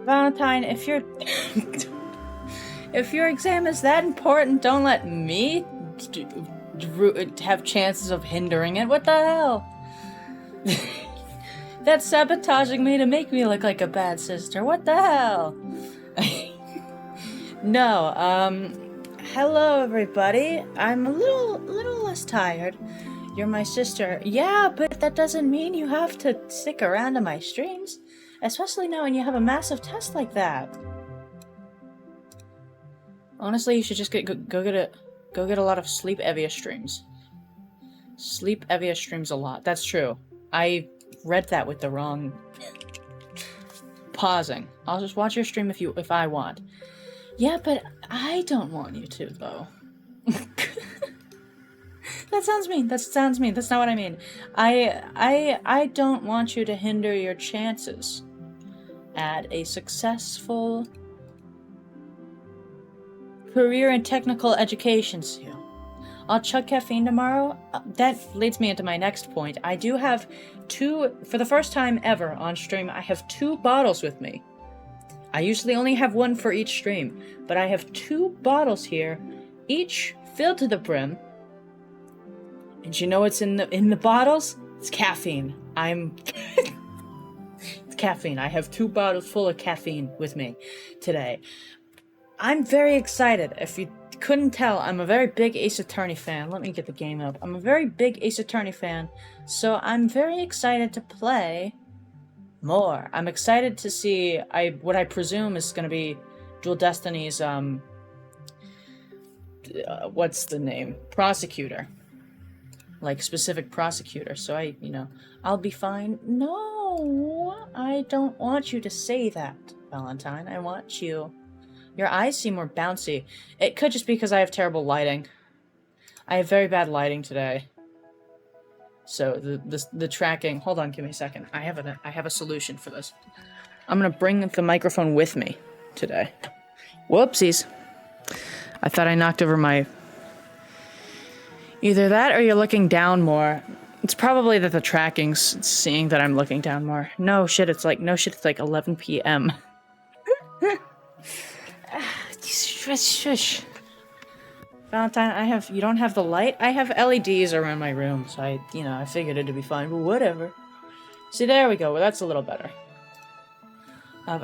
Valentine, if your exam is that important, don't let me have chances of hindering it. What the hell? That's sabotaging me to make me look like a bad sister. What the hell? No, hello everybody. I'm a little less tired. You're my sister. Yeah, but that doesn't mean you have to stick around to my streams. Especially now when you have a massive test like that. Honestly, you should just go get a lot of sleep Evia streams. Sleep Evia streams a lot. That's true. I read that with the wrong pausing. I'll just watch your stream if I want. Yeah, but I don't want you to though. That sounds mean. That sounds mean. That's not what I mean. I don't want you to hinder your chances at a successful career in technical education soon. I'll chug caffeine tomorrow. That leads me into my next point. I do have for the first time ever on stream, I have 2 bottles with me. I usually only have 1 for each stream, but I have 2 bottles here, each filled to the brim. And you know what's in the bottles? It's caffeine. It's caffeine. I have 2 bottles full of caffeine with me today. I'm very excited. If you couldn't tell, I'm a very big Ace Attorney fan. Let me get the game up. I'm a very big Ace Attorney fan, so I'm very excited to play more. I'm excited to see what I presume is going to be Dual Destiny's what's the name? Prosecutor. Like specific prosecutor. So I'll be fine. No, I don't want you to say that, Valentine. I want you. Your eyes seem more bouncy. It could just be because I have terrible lighting. I have very bad lighting today. So the tracking. Hold on, give me a second. I have a solution for this. I'm gonna bring the microphone with me today. Whoopsies. I thought I knocked over my. Either that or you're looking down more. It's probably that the tracking's seeing that I'm looking down more. No shit, it's like 11 p.m. Shush. Valentine, you don't have the light? I have LEDs around my room, so I figured it'd be fine, but whatever. See, there we go. Well, that's a little better.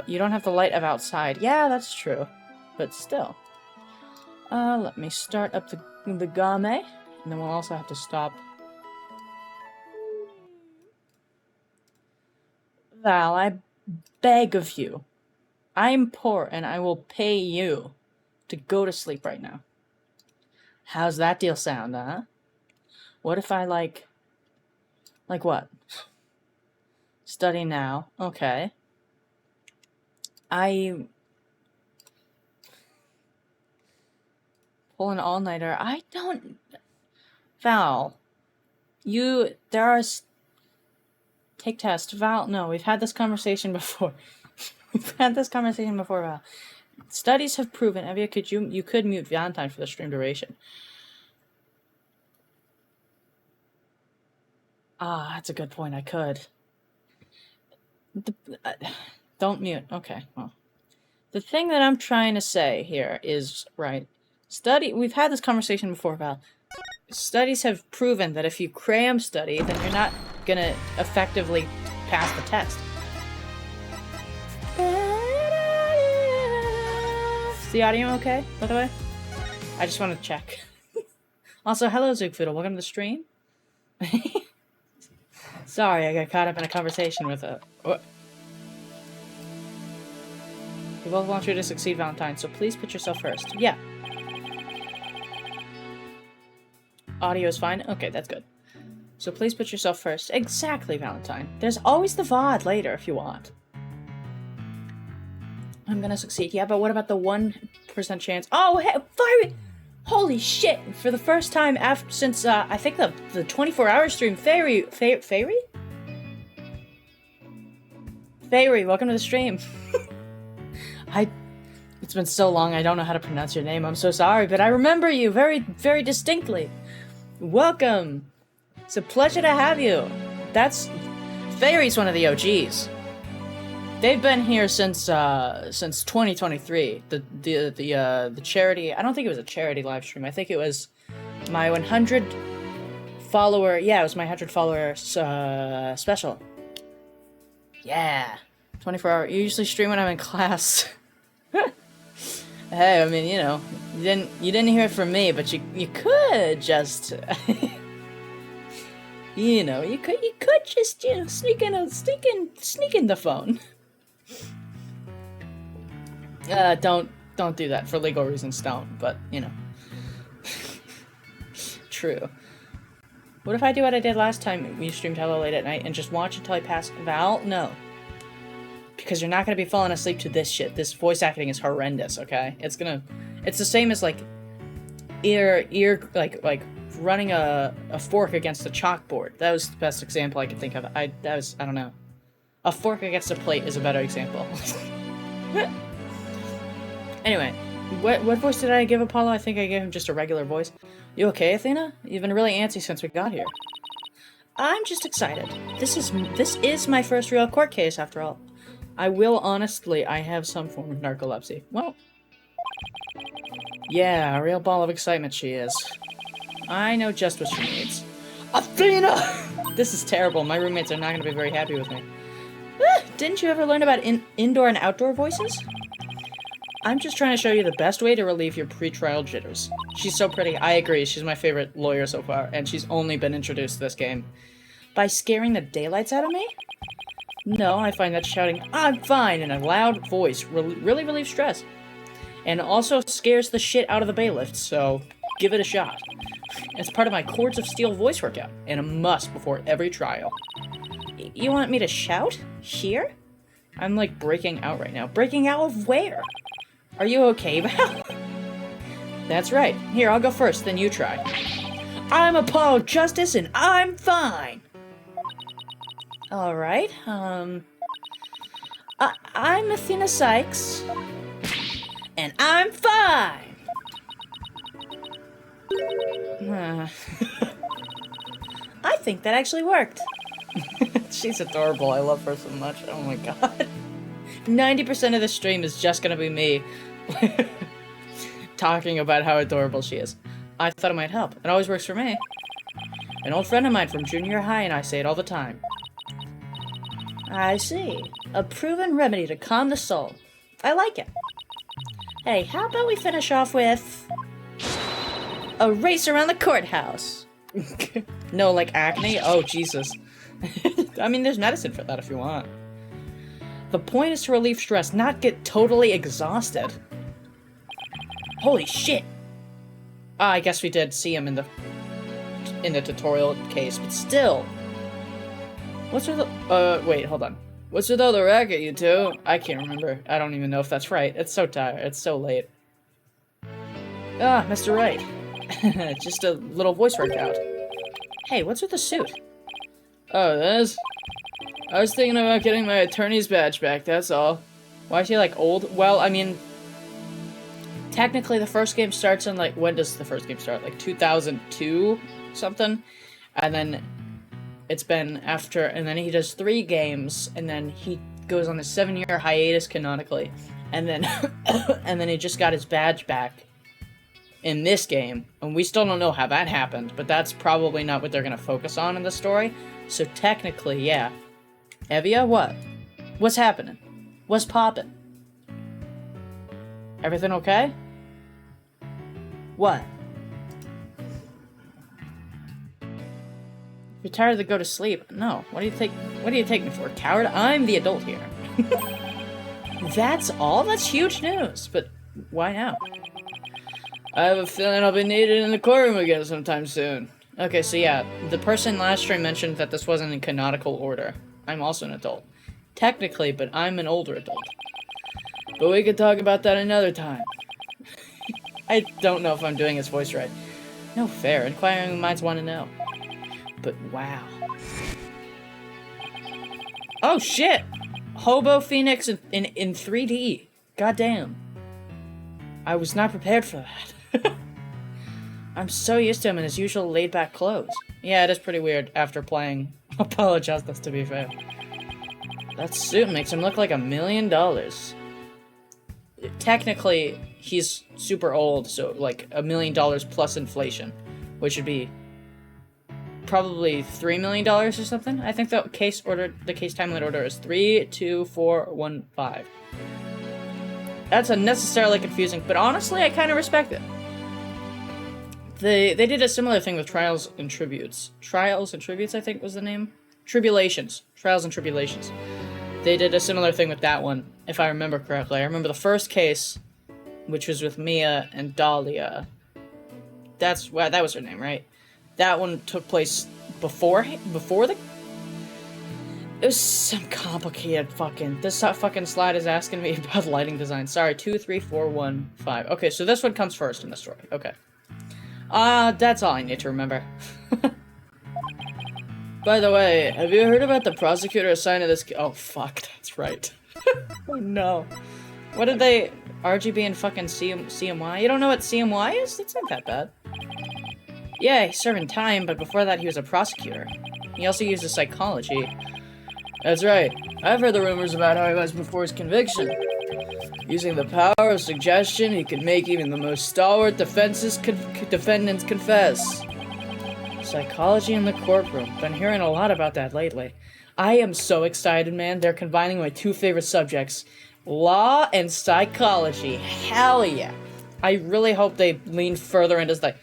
You don't have the light of outside. Yeah, that's true. But still. Let me start up the game, and then we'll also have to stop. Val, I beg of you. I'm poor, and I will pay you to go to sleep right now. How's that deal sound, huh? What if I, like what? Study now. Okay. I pull an all-nighter. I don't... Val, Take test. Val, no, we've had this conversation before. We've had this conversation before, Val. Studies have proven, Evia, you could mute Valentine for the stream duration. Ah, that's a good point. I could. Don't mute. Okay, well. The thing that I'm trying to say here is, right, we've had this conversation before, Val. Studies have proven that if you cram study, then you're not gonna effectively pass the test. Is the audio okay, by the way? I just want to check. Also, hello, Zoogfiddle. Welcome to the stream. Sorry, I got caught up in a conversation with a... What? We both want you to succeed, Valentine, so please put yourself first. Yeah. Audio is fine? Okay, that's good. So please put yourself first. Exactly, Valentine. There's always the VOD later if you want. I'm gonna succeed. Yeah, but what about the 1% chance? Oh, hey, fire! Holy shit! For the first time since, I think the 24-hour stream, Fairy, welcome to the stream. It's been so long, I don't know how to pronounce your name. I'm so sorry, but I remember you very, very distinctly. Welcome. It's a pleasure to have you. Fairy's one of the OGs. They've been here since 2023. The charity. I don't think it was a charity live stream. I think it was my 100 follower. Yeah, it was my 100 follower special. Yeah, 24-hour. You usually stream when I'm in class. Hey, I mean, you know, you didn't hear it from me, but you could just, you know, you could just, you know, sneak in the phone. Don't do that for legal reasons. Don't. But you know, true. What if I do what I did last time? You streamed Hello Late at Night and just watch until I pass. Val, no. Because you're not gonna be falling asleep to this shit. This voice acting is horrendous, okay? It's the same as like like running a fork against a chalkboard. That was the best example I could think of. I don't know. A fork against a plate is a better example. Anyway, what voice did I give Apollo? I think I gave him just a regular voice. You okay, Athena? You've been really antsy since we got here. I'm just excited. This is my first real court case after all. I have some form of narcolepsy. Well, yeah, a real ball of excitement she is. I know just what she needs. Athena! This is terrible. My roommates are not going to be very happy with me. Didn't you ever learn about indoor and outdoor voices? I'm just trying to show you the best way to relieve your pre-trial jitters. She's so pretty. I agree. She's my favorite lawyer so far, and she's only been introduced to this game. By scaring the daylights out of me? No, I find that shouting, "I'm fine," in a loud voice really relieves stress. And also scares the shit out of the bailiff, so give it a shot. It's part of my Chords of Steel voice workout, and a must before every trial. You want me to shout? Here? I'm like breaking out right now. Breaking out of where? Are you okay, Val? That's right. Here, I'll go first, then you try. I'm Apollo Justice, and I'm fine! Alright, I'm Athena Sykes, and I'm fine! I think that actually worked. She's adorable. I love her so much. Oh my god. 90% of the stream is just gonna be me talking about how adorable she is. I thought it might help. It always works for me. An old friend of mine from junior high and I say it all the time. I see. A proven remedy to calm the soul. I like it. Hey, how about we finish off with a race around the courthouse? No, like acne? Oh, Jesus. I mean, there's medicine for that if you want. The point is to relieve stress, not get totally exhausted. Holy shit! Ah, I guess we did see him in the tutorial case, but still. What's with the- wait, hold on. What's with all the racket, you two? I can't remember. I don't even know if that's right. It's so tired. It's so late. Ah, Mr. Wright. Just a little voice workout. Hey, what's with the suit? Oh, this? I was thinking about getting my attorney's badge back, that's all. Why is he, like, old? Well, I mean... Technically, the first game starts in, like... When does the first game start? Like, 2002? Something? And then... It's been after... And then he does 3 games, and then he goes on a 7-year hiatus, canonically. And then... and then he just got his badge back in this game. And we still don't know how that happened, but that's probably not what they're gonna focus on in the story. So technically, yeah. Evia, what? What's happening? What's poppin'? Everything okay? What? You're tired to go to sleep. No. What do you take me for? A coward? I'm the adult here. That's all? That's huge news. But why now? I have a feeling I'll be needed in the courtroom again sometime soon. Okay, so yeah, the person last stream mentioned that this wasn't in canonical order. I'm also an adult. Technically, but I'm an older adult. But we could talk about that another time. I don't know if I'm doing his voice right. No fair. Inquiring minds want to know. But wow. Oh shit! Hobo Phoenix in 3D. Goddamn. I was not prepared for that. I'm so used to him in his usual laid-back clothes. Yeah, it is pretty weird after playing Apollo Justice, to be fair. That suit makes him look like $1 million. Technically, he's super old, so like $1 million plus inflation, which would be probably $3 million or something. I think the case timeline order is 3, 2, 4, 1, 5. That's unnecessarily confusing, but honestly, I kind of respect it. They did a similar thing with Trials and Tributes. Trials and Tributes, I think was the name? Tribulations. Trials and Tribulations. They did a similar thing with that one, if I remember correctly. I remember the first case, which was with Mia and Dahlia. That was her name, right? That one took place before the... It was some complicated fucking... This fucking slide is asking me about lighting design. Sorry, 2, 3, 4, 1, 5. Okay, so this one comes first in the story. Okay. That's all I need to remember. By the way, have you heard about the prosecutor assigned to this... Oh, fuck, that's right. Oh, no. What did they... RGB and fucking CMY? You don't know what CMY is? That's not that bad. Yeah, he's serving time, but before that he was a prosecutor. He also uses psychology. That's right. I've heard the rumors about how he was before his conviction. Using the power of suggestion, he could make even the most stalwart defendants confess. Psychology in the courtroom. Been hearing a lot about that lately. I am so excited, man. They're combining my 2 favorite subjects. Law and psychology. Hell yeah. I really hope they lean further into the...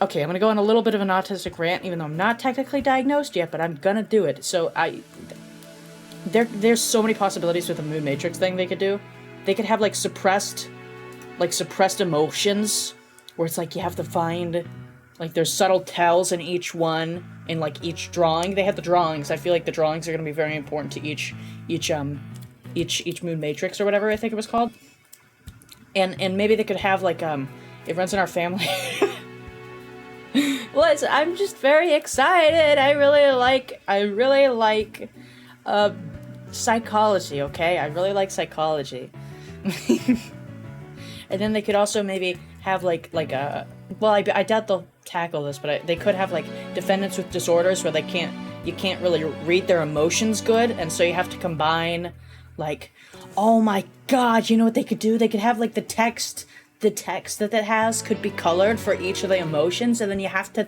Okay, I'm gonna go on a little bit of an autistic rant, even though I'm not technically diagnosed yet, but I'm gonna do it. So there's so many possibilities with the Moon Matrix thing they could do. They could have, like, suppressed emotions, where it's like you have to find, like, there's subtle tells in each one, in, like, each drawing. They have the drawings. I feel like the drawings are gonna be very important to each Moon Matrix, or whatever I think it was called. And maybe they could have, like, it runs in our family. I'm just very excited. I really like psychology, okay? I really like psychology. And then they could also maybe have like a... Well, I doubt they'll tackle this, but they could have, like, defendants with disorders where you can't really read their emotions good, and so you have to combine, like... Oh my god, you know what they could do? They could have, like, the text that has could be colored for each of the emotions, and then you have to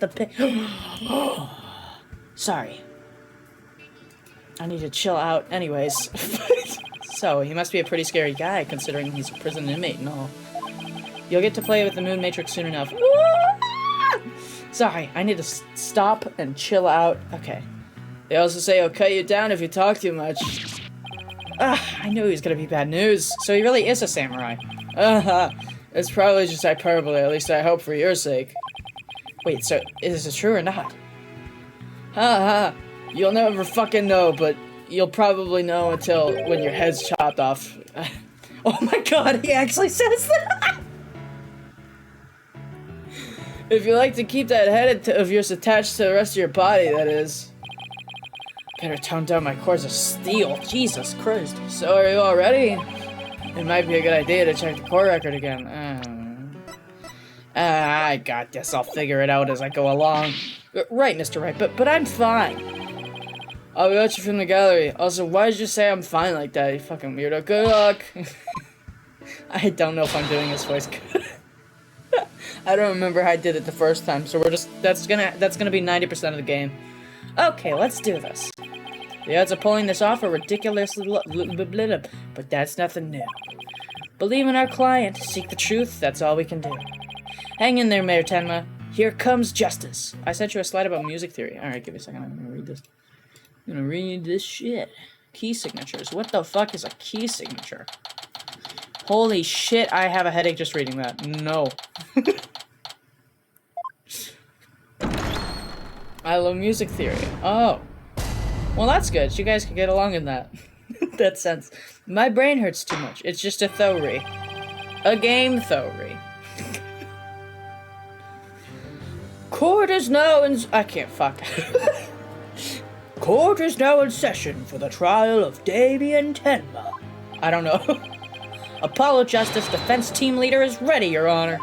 Sorry. I need to chill out anyways. So, he must be a pretty scary guy, considering he's a prison inmate and all. You'll get to play with the Moon Matrix soon enough. Sorry, I need to stop and chill out. Okay. They also say he'll cut you down if you talk too much. I knew he was gonna be bad news. So he really is a samurai. It's probably just hyperbole, at least I hope for your sake. Wait, so is this true or not? You'll never fucking know, but you'll probably know until when your head's chopped off. Oh my god, he actually says that! If you like to keep that head of yours attached to the rest of your body, that is. Gotta tone down my cores of steel. Jesus Christ. So are you all ready? It might be a good idea to check the core record again. I got this. I'll figure it out as I go along. Right, Mr. Wright, but I'm fine. I'll watch you from the gallery. Also, why did you say I'm fine like that, you fucking weirdo? Good luck. I don't know if I'm doing this voice good. I don't remember how I did it the first time, so we're just that's gonna be 90% of the game. Okay, let's do this. The odds of pulling this off are ridiculously low, but that's nothing new. Believe in our client, seek the truth, that's all we can do. Hang in there, Mayor Tenma. Here comes justice. I sent you a slide about music theory. Alright, give me a second, I'm gonna read this. I'm gonna read this shit. Key signatures. What the fuck is a key signature? Holy shit, I have a headache just reading that. No. I love music theory. Oh. Well, that's good. You guys can get along in that. That sense. My brain hurts too much. It's just a theory. A game theory. Court is now in... I can't fuck. Court is now in session for the trial of Damien Tenma. I don't know. Apollo Justice Defense Team Leader is ready, Your Honor.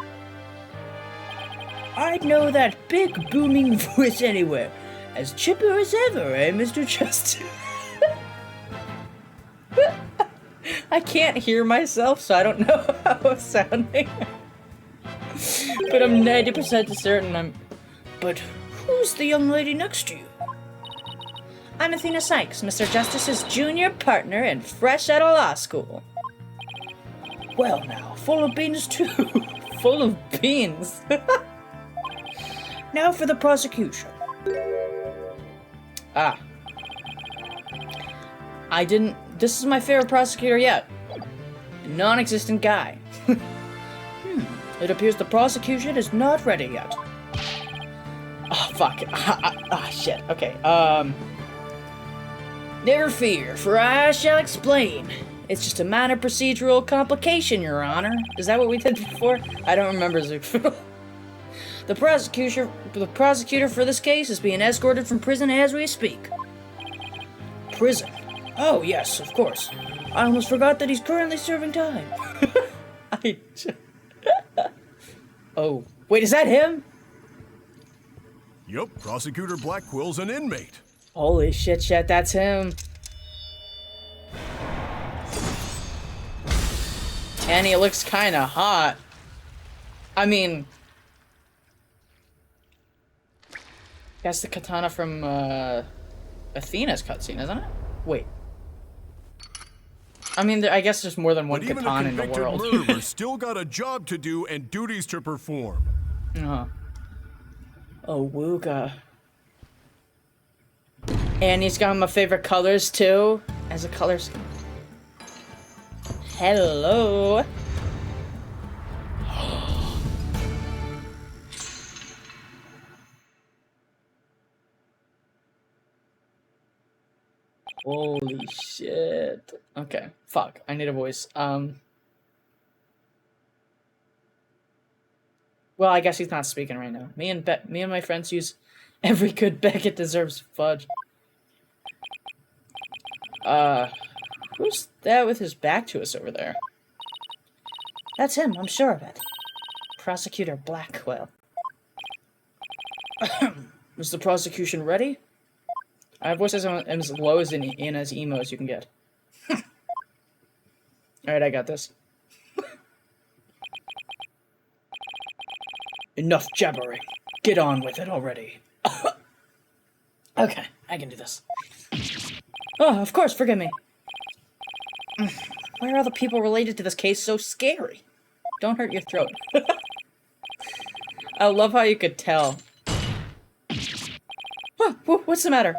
I'd know that big booming voice anywhere. As chipper as ever, eh, Mr. Justice? I can't hear myself, so I don't know how I'm sounding. But I'm 90% certain But who's the young lady next to you? I'm Athena Sykes, Mr. Justice's junior partner and fresh out of law school. Well now, full of beans too. Full of beans. Now for the prosecution. Ah. This is my favorite prosecutor yet. A non-existent guy. It appears the prosecution is not ready yet. Oh, fuck. Shit. Okay, Never fear, for I shall explain. It's just a minor procedural complication, Your Honor. Is that what we did before? I don't remember, Zook. The prosecutor for this case is being escorted from prison as we speak. Prison? Oh, yes, of course. I almost forgot that he's currently serving time. Oh, wait, is that him? Yup, Prosecutor Blackwell's an inmate. Holy shit, that's him. And he looks kinda hot. I mean... That's the katana from, Athena's cutscene, isn't it? Wait. I mean, I guess there's more than one katana in the world. But even a convicted murderer still got a job to do and duties to perform. Oh, Wooga. And he's got my favorite colors, too. As a color scheme. Hello. Holy shit. Okay, fuck. I need a voice. Well, I guess he's not speaking right now. Me and my friends use every good Beckett deserves fudge. Who's that with his back to us over there? That's him, I'm sure of it. Prosecutor Blackwell. Is the prosecution ready? I have voices as low as in as emo as you can get. Alright, I got this. Enough jabbering. Get on with it already. Okay, I can do this. Oh, of course, forgive me. Why are all the people related to this case so scary? Don't hurt your throat. I love how you could tell. What's the matter?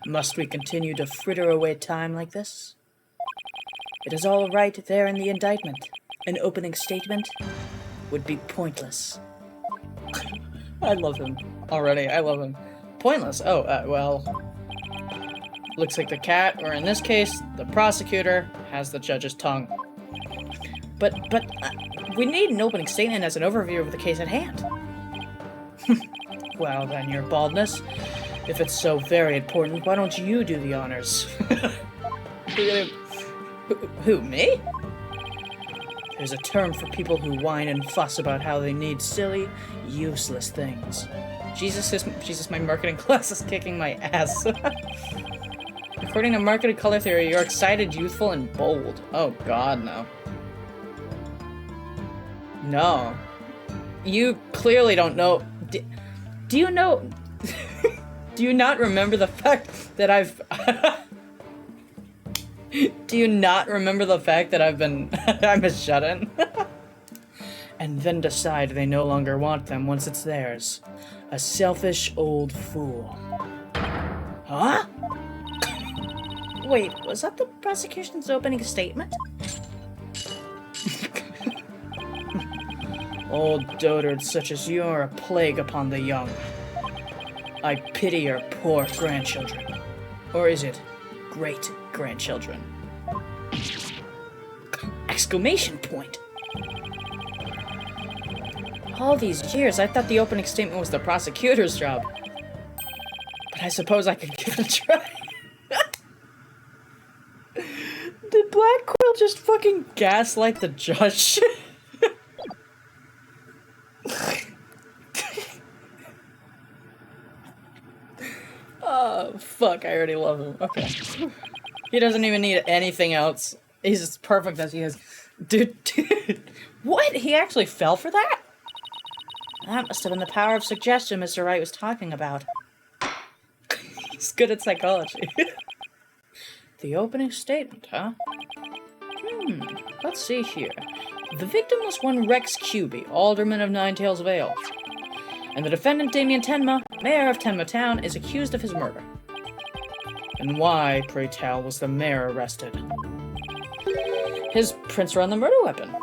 Must we continue to fritter away time like this? It is all right there in the indictment. An opening statement would be pointless. I love him already. I love him. Pointless. Oh, well. Looks like the cat, or in this case, the prosecutor, has the judge's tongue. But we need an opening statement as an overview of the case at hand. Well then, your baldness. If it's so very important, why don't you do the honors? Who, me? There's a term for people who whine and fuss about how they need silly, useless things. Jesus, my marketing class is kicking my ass. According to marketing color theory, you're excited, youthful, and bold. Oh god, no. No. You clearly don't know. Do you know... Do you not remember the fact that I've... Do you not remember the fact that I'm a shut-in? And then decide they no longer want them once it's theirs. A selfish old fool. Huh? Wait, was that the prosecution's opening statement? Old dotards such as you are a plague upon the young. I pity your poor grandchildren. Or is it great-grandchildren? Exclamation point! All these years, I thought the opening statement was the prosecutor's job. But I suppose I could give it a try. Did Black Quill just fucking gaslight the judge? Oh, fuck, I already love him. Okay. He doesn't even need anything else. He's as perfect as he is. Dude, what? He actually fell for that? That must have been the power of suggestion Mr. Wright was talking about. He's good at psychology. The opening statement, huh? Let's see here. The victim was one Rex Cuby, alderman of Ninetails Vale. And the defendant, Damien Tenma, mayor of Tenma Town, is accused of his murder. And why, pray tell, was the mayor arrested? His prints were on the murder weapon.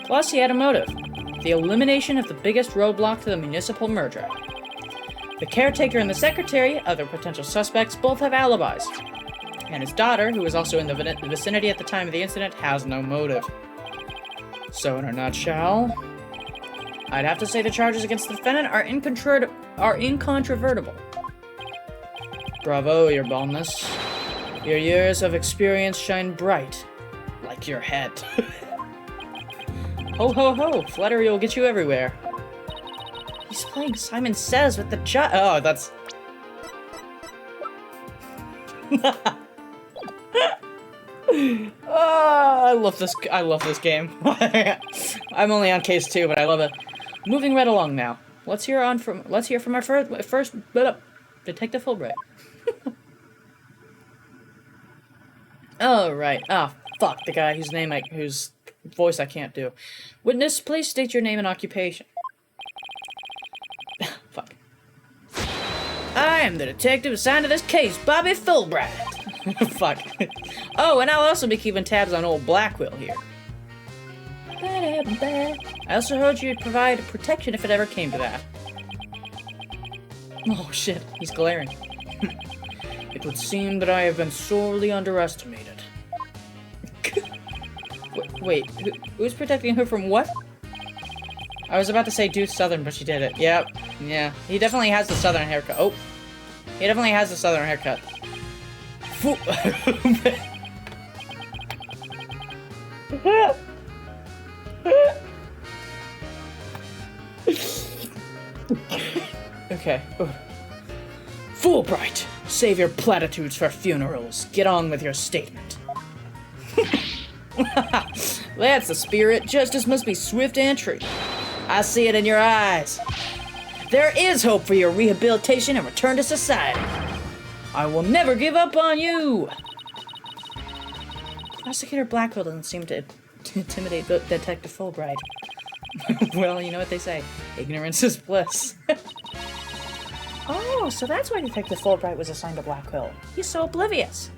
Plus, he had a motive. The elimination of the biggest roadblock to the municipal merger. The caretaker and the secretary, other potential suspects, both have alibis. And his daughter, who was also in the vicinity at the time of the incident, has no motive. So in a nutshell, I'd have to say the charges against the defendant are incontrovertible. Bravo, your baldness. Your years of experience shine bright, like your head. Ho ho ho, flattery will get you everywhere. He's playing Simon Says with the judge. Oh, that's... Oh, I love this game. I'm only on case 2, but I love it. Moving right along now. Let's hear from our first Detective Fulbright. Oh right. Ah, fuck, the guy whose voice I can't do. Witness, please state your name and occupation. Fuck. I am the detective assigned to this case, Bobby Fulbright. Fuck. Oh, and I'll also be keeping tabs on old Blackwell here. I also heard you'd provide protection if it ever came to that. Oh shit, he's glaring. It would seem that I have been sorely underestimated. Wait, who's protecting her from what? I was about to say Deuce Southern, but she did it. Yep, yeah. He definitely has the Southern haircut. Oh, he definitely has the Southern haircut. Okay. Fulbright, save your platitudes for funerals. Get on with your statement. That's the spirit. Justice must be swift and true. I see it in your eyes. There is hope for your rehabilitation and return to society. I will never give up on you. Prosecutor Blackwell doesn't seem to intimidate Detective Fulbright. Well, you know what they say. Ignorance is bliss. Oh, so that's why Detective Fulbright was assigned to Blackwell. He's so oblivious.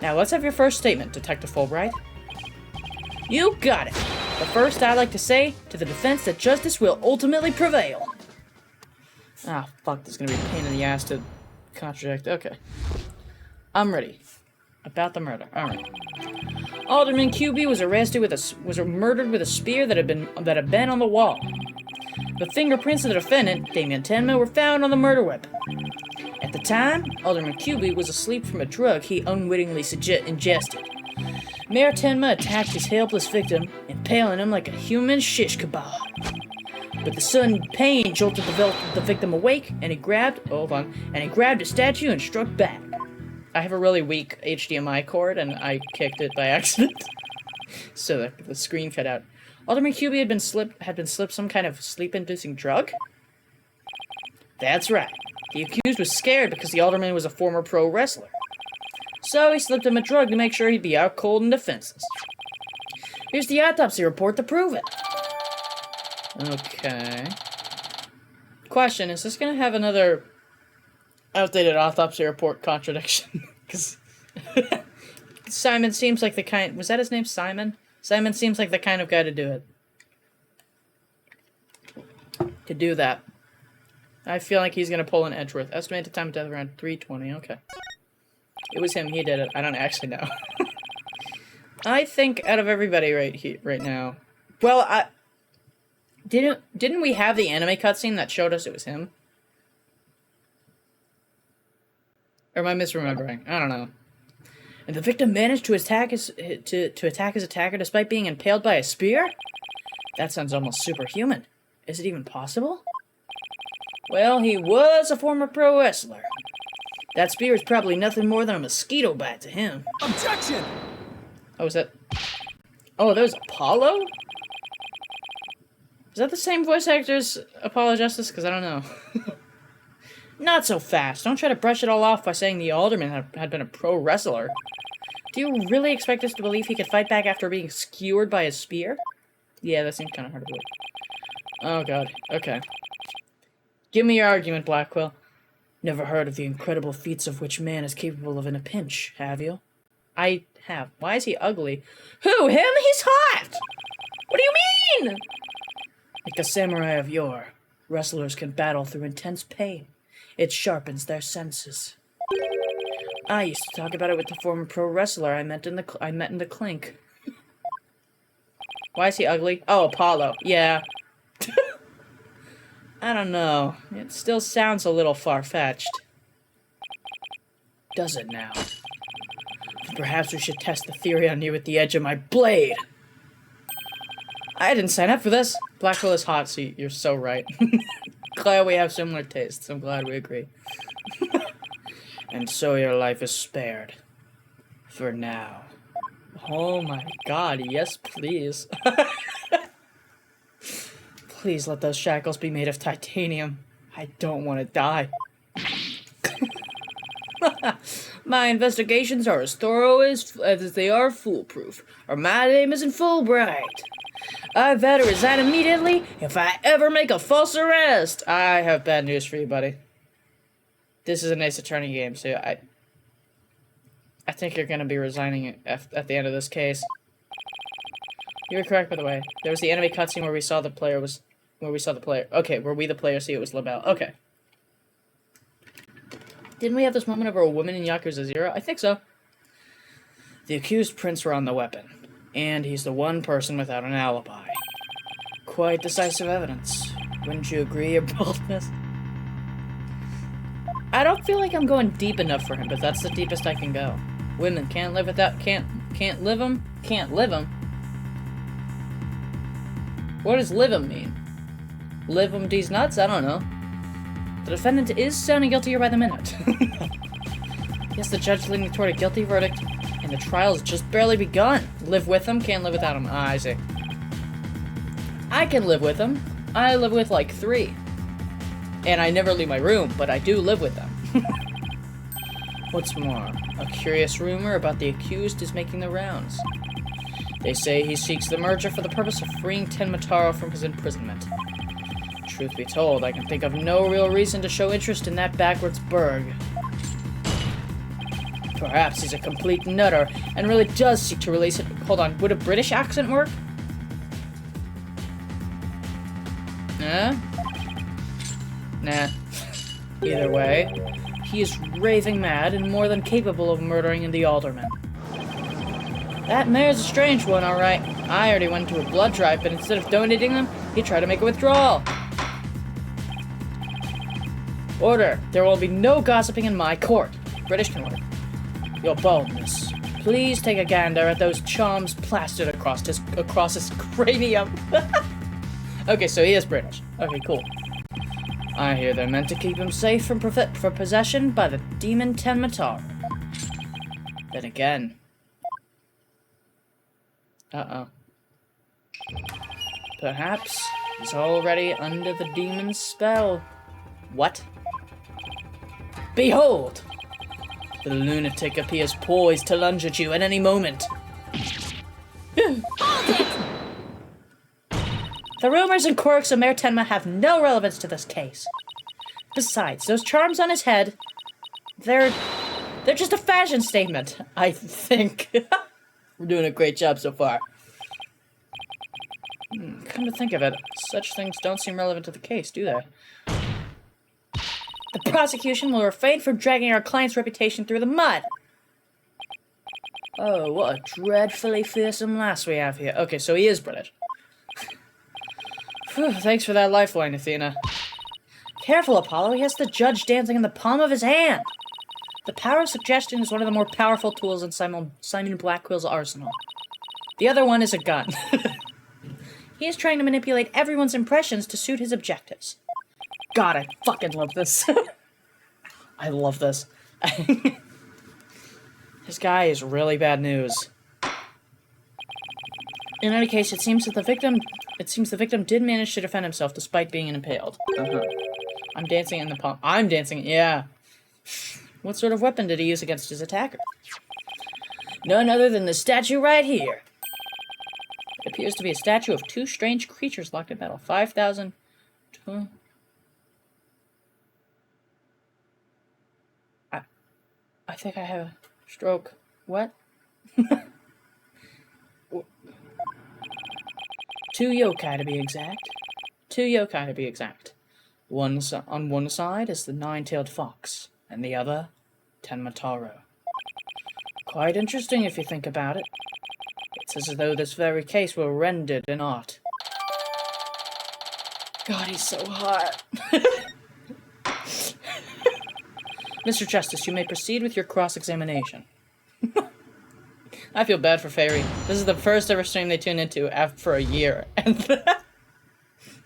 Now, let's have your first statement, Detective Fulbright. You got it. But first, I'd like to say to the defense that justice will ultimately prevail. Ah, fuck, this is gonna be a pain in the ass to contradict. Okay. I'm ready. About the murder. Alright. Alderman QB was arrested with was murdered with a spear that had been on the wall. The fingerprints of the defendant, Damien Tenma, were found on the murder weapon. At the time, Alderman Cuby was asleep from a drug he unwittingly ingested. Mayor Tenma attacked his helpless victim, impaling him like a human shish kebab. But the sudden pain jolted the victim awake, and he grabbed a statue and struck back. I have a really weak HDMI cord, and I kicked it by accident. So the screen cut out. Alderman Cuby had been slipped some kind of sleep-inducing drug? That's right. The accused was scared because the alderman was a former pro wrestler. So he slipped him a drug to make sure he'd be out cold and defenseless. Here's the autopsy report to prove it. Okay. Question, is this gonna have another outdated autopsy report contradiction? Because Simon seems like the kind... Was that his name, Simon? Simon seems like the kind of guy to do it. To do that. I feel like he's gonna pull an Edgeworth. Estimated time of death around 3:20. Okay. It was him. He did it. I don't actually know. I think out of everybody right now... Well, Didn't we have the anime cutscene that showed us it was him? Or am I misremembering? I don't know. And the victim managed to attack his attacker despite being impaled by a spear? That sounds almost superhuman. Is it even possible? Well, he was a former pro wrestler. That spear is probably nothing more than a mosquito bite to him. Objection! Oh, was that... Oh, that was Apollo? Is that the same voice actor as Apollo Justice? Because I don't know. Not so fast. Don't try to brush it all off by saying the alderman had been a pro wrestler. Do you really expect us to believe he could fight back after being skewered by a spear? Yeah, that seems kind of hard to believe. Oh god. Okay. Give me your argument, Blackwell. Never heard of the incredible feats of which man is capable of in a pinch, have you? I have. Why is he ugly? Who? Him? He's hot! What do you mean? Like a samurai of yore, wrestlers can battle through intense pain. It sharpens their senses. I used to talk about it with the former pro wrestler I met in the clink. Why is he ugly? Oh, Apollo. Yeah. I don't know. It still sounds a little far-fetched. Does it now? Perhaps we should test the theory on you with the edge of my blade. I didn't sign up for this. Blackwell is hot, so you're so right. Glad we have similar tastes. I'm glad we agree. And so your life is spared. For now. Oh my god, yes please. Please let those shackles be made of titanium. I don't want to die. My investigations are as thorough as they are foolproof, or my name isn't Fulbright. I better resign immediately if I ever make a false arrest. I have bad news for you, buddy. This is an Ace Attorney game, so I think you're gonna be resigning at the end of this case. You were correct, by the way. There was the anime cutscene where we saw the player Okay, where we the player see it was LaBelle. Okay. Didn't we have this moment over a woman in Yakuza 0? I think so. The accused prints were on the weapon, and he's the one person without an alibi. Quite decisive evidence. Wouldn't you agree, Your Boldness? I don't feel like I'm going deep enough for him, but that's the deepest I can go. Women can't live without... Can't live them? Can't live them? What does live them mean? Live them these nuts? I don't know. The defendant is sounding guiltier by the minute. Yes, the judge leaning toward a guilty verdict, and the trial's just barely begun. Live with them, can't live without them. Ah, I see. I can live with them. I live with like 3. And I never leave my room, but I do live with them. What's more, a curious rumor about the accused is making the rounds. They say he seeks the merger for the purpose of freeing Tenmataro from his imprisonment. Truth be told, I can think of no real reason to show interest in that backwards burg. Perhaps he's a complete nutter and really does seek to release it. Hold on, would a British accent work? Nah? Nah. Either way, he is raving mad and more than capable of murdering the alderman. That mayor's a strange one, alright. I already went to a blood drive, but instead of donating them, he tried to make a withdrawal. Order! There will be no gossiping in my court. British can order. Your boldness. Please take a gander at those charms plastered across his cranium. Okay, so he is British. Okay, cool. I hear they're meant to keep him safe from possession by the demon Tenmatar. Then again. Uh-oh. Perhaps he's already under the demon's spell. What? Behold! The lunatic appears poised to lunge at you at any moment. The rumors and quirks of Mayor Tenma have no relevance to this case. Besides, those charms on his head, they're just a fashion statement, I think. We're doing a great job so far. Come to think of it, such things don't seem relevant to the case, do they? The prosecution will refrain from dragging our client's reputation through the mud. Oh, what a dreadfully fearsome lass we have here. Okay, so he is British. Whew, thanks for that lifeline, Athena. Careful, Apollo. He has the judge dancing in the palm of his hand. The power of suggestion is one of the more powerful tools in Simon Blackwell's arsenal. The other one is a gun. He is trying to manipulate everyone's impressions to suit his objectives. God, I fucking love this. I love this. This guy is really bad news. In any case, it seems the victim did manage to defend himself despite being impaled. I'm dancing in the palm. I'm dancing, yeah. What sort of weapon did he use against his attacker? None other than the statue right here. It appears to be a statue of two strange creatures locked in battle. 5,000... I think I have a stroke. What? 2 yokai to be exact. 2 yokai to be exact. On one side is the nine-tailed fox, and the other, Tenmataro. Quite interesting if you think about it. It's as though this very case were rendered in art. God, he's so hot. Mr. Justice, you may proceed with your cross-examination. I feel bad for Fairy. This is the first ever stream they tune into for a year, and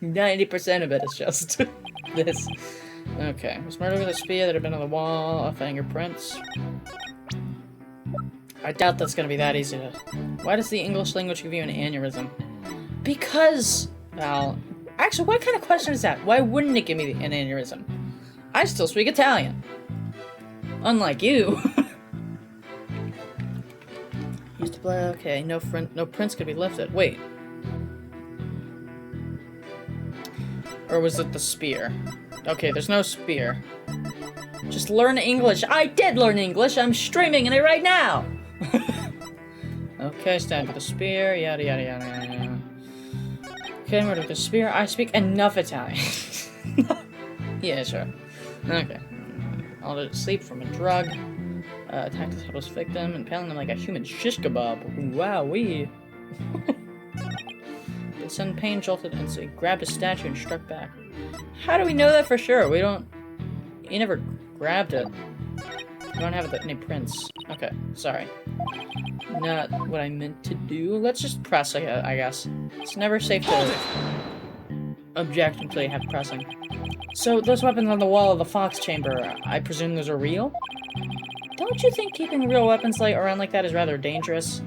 90% of it is just this. Okay, was murdered with a spear that had been on the wall of fingerprints. I doubt that's gonna be that easy to... Why does the English language give you an aneurysm? Because... Well... Actually, what kind of question is that? Why wouldn't it give me an aneurysm? I still speak Italian. Unlike you. Used to play... Okay, no prints could be lifted. Wait. Or was it the spear? Okay, there's no spear. Just learn English. I did learn English! I'm streaming in it right now! Okay, stand with the spear, yada yada yada yada. Okay, murder with the spear. I speak enough Italian. Yeah, sure. Okay. I'll sleep from a drug. Attack the helpless victim, impaling them like a human shish kebab. Wow-wee. The sudden pain jolted and so he grabbed a statue and struck back. How do we know that for sure? We don't... He never grabbed it. We don't have any prints. Okay, sorry. Not what I meant to do. Let's just press, I guess. It's never safe to object until you have pressing. So, those weapons on the wall of the Fox Chamber, I presume those are real? Don't you think keeping real weapons around like that is rather dangerous?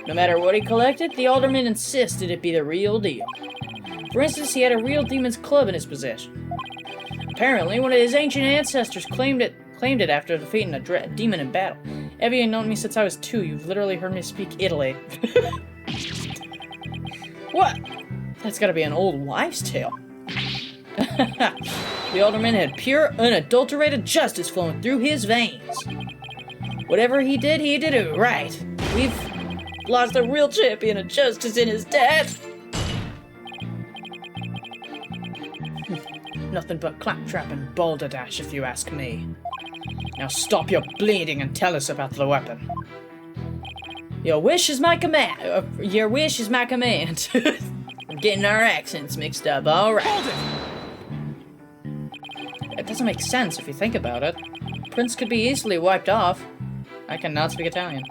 No matter what he collected, the Alderman insisted it be the real deal. For instance, he had a real demon's club in his possession. Apparently, one of his ancient ancestors claimed it after defeating a demon in battle. Have you known me since I was 2? You've literally heard me speak Italy. What? That's gotta be an old wives' tale. The Alderman had pure, unadulterated justice flowing through his veins. Whatever he did it right. We've lost a real champion of justice in his death. Nothing but claptrap and balderdash, if you ask me. Now stop your bleeding and tell us about the weapon. Your wish is my command. Your wish is my command. I'm getting our accents mixed up. All right. It doesn't make sense if you think about it. Prince could be easily wiped off. I cannot speak Italian.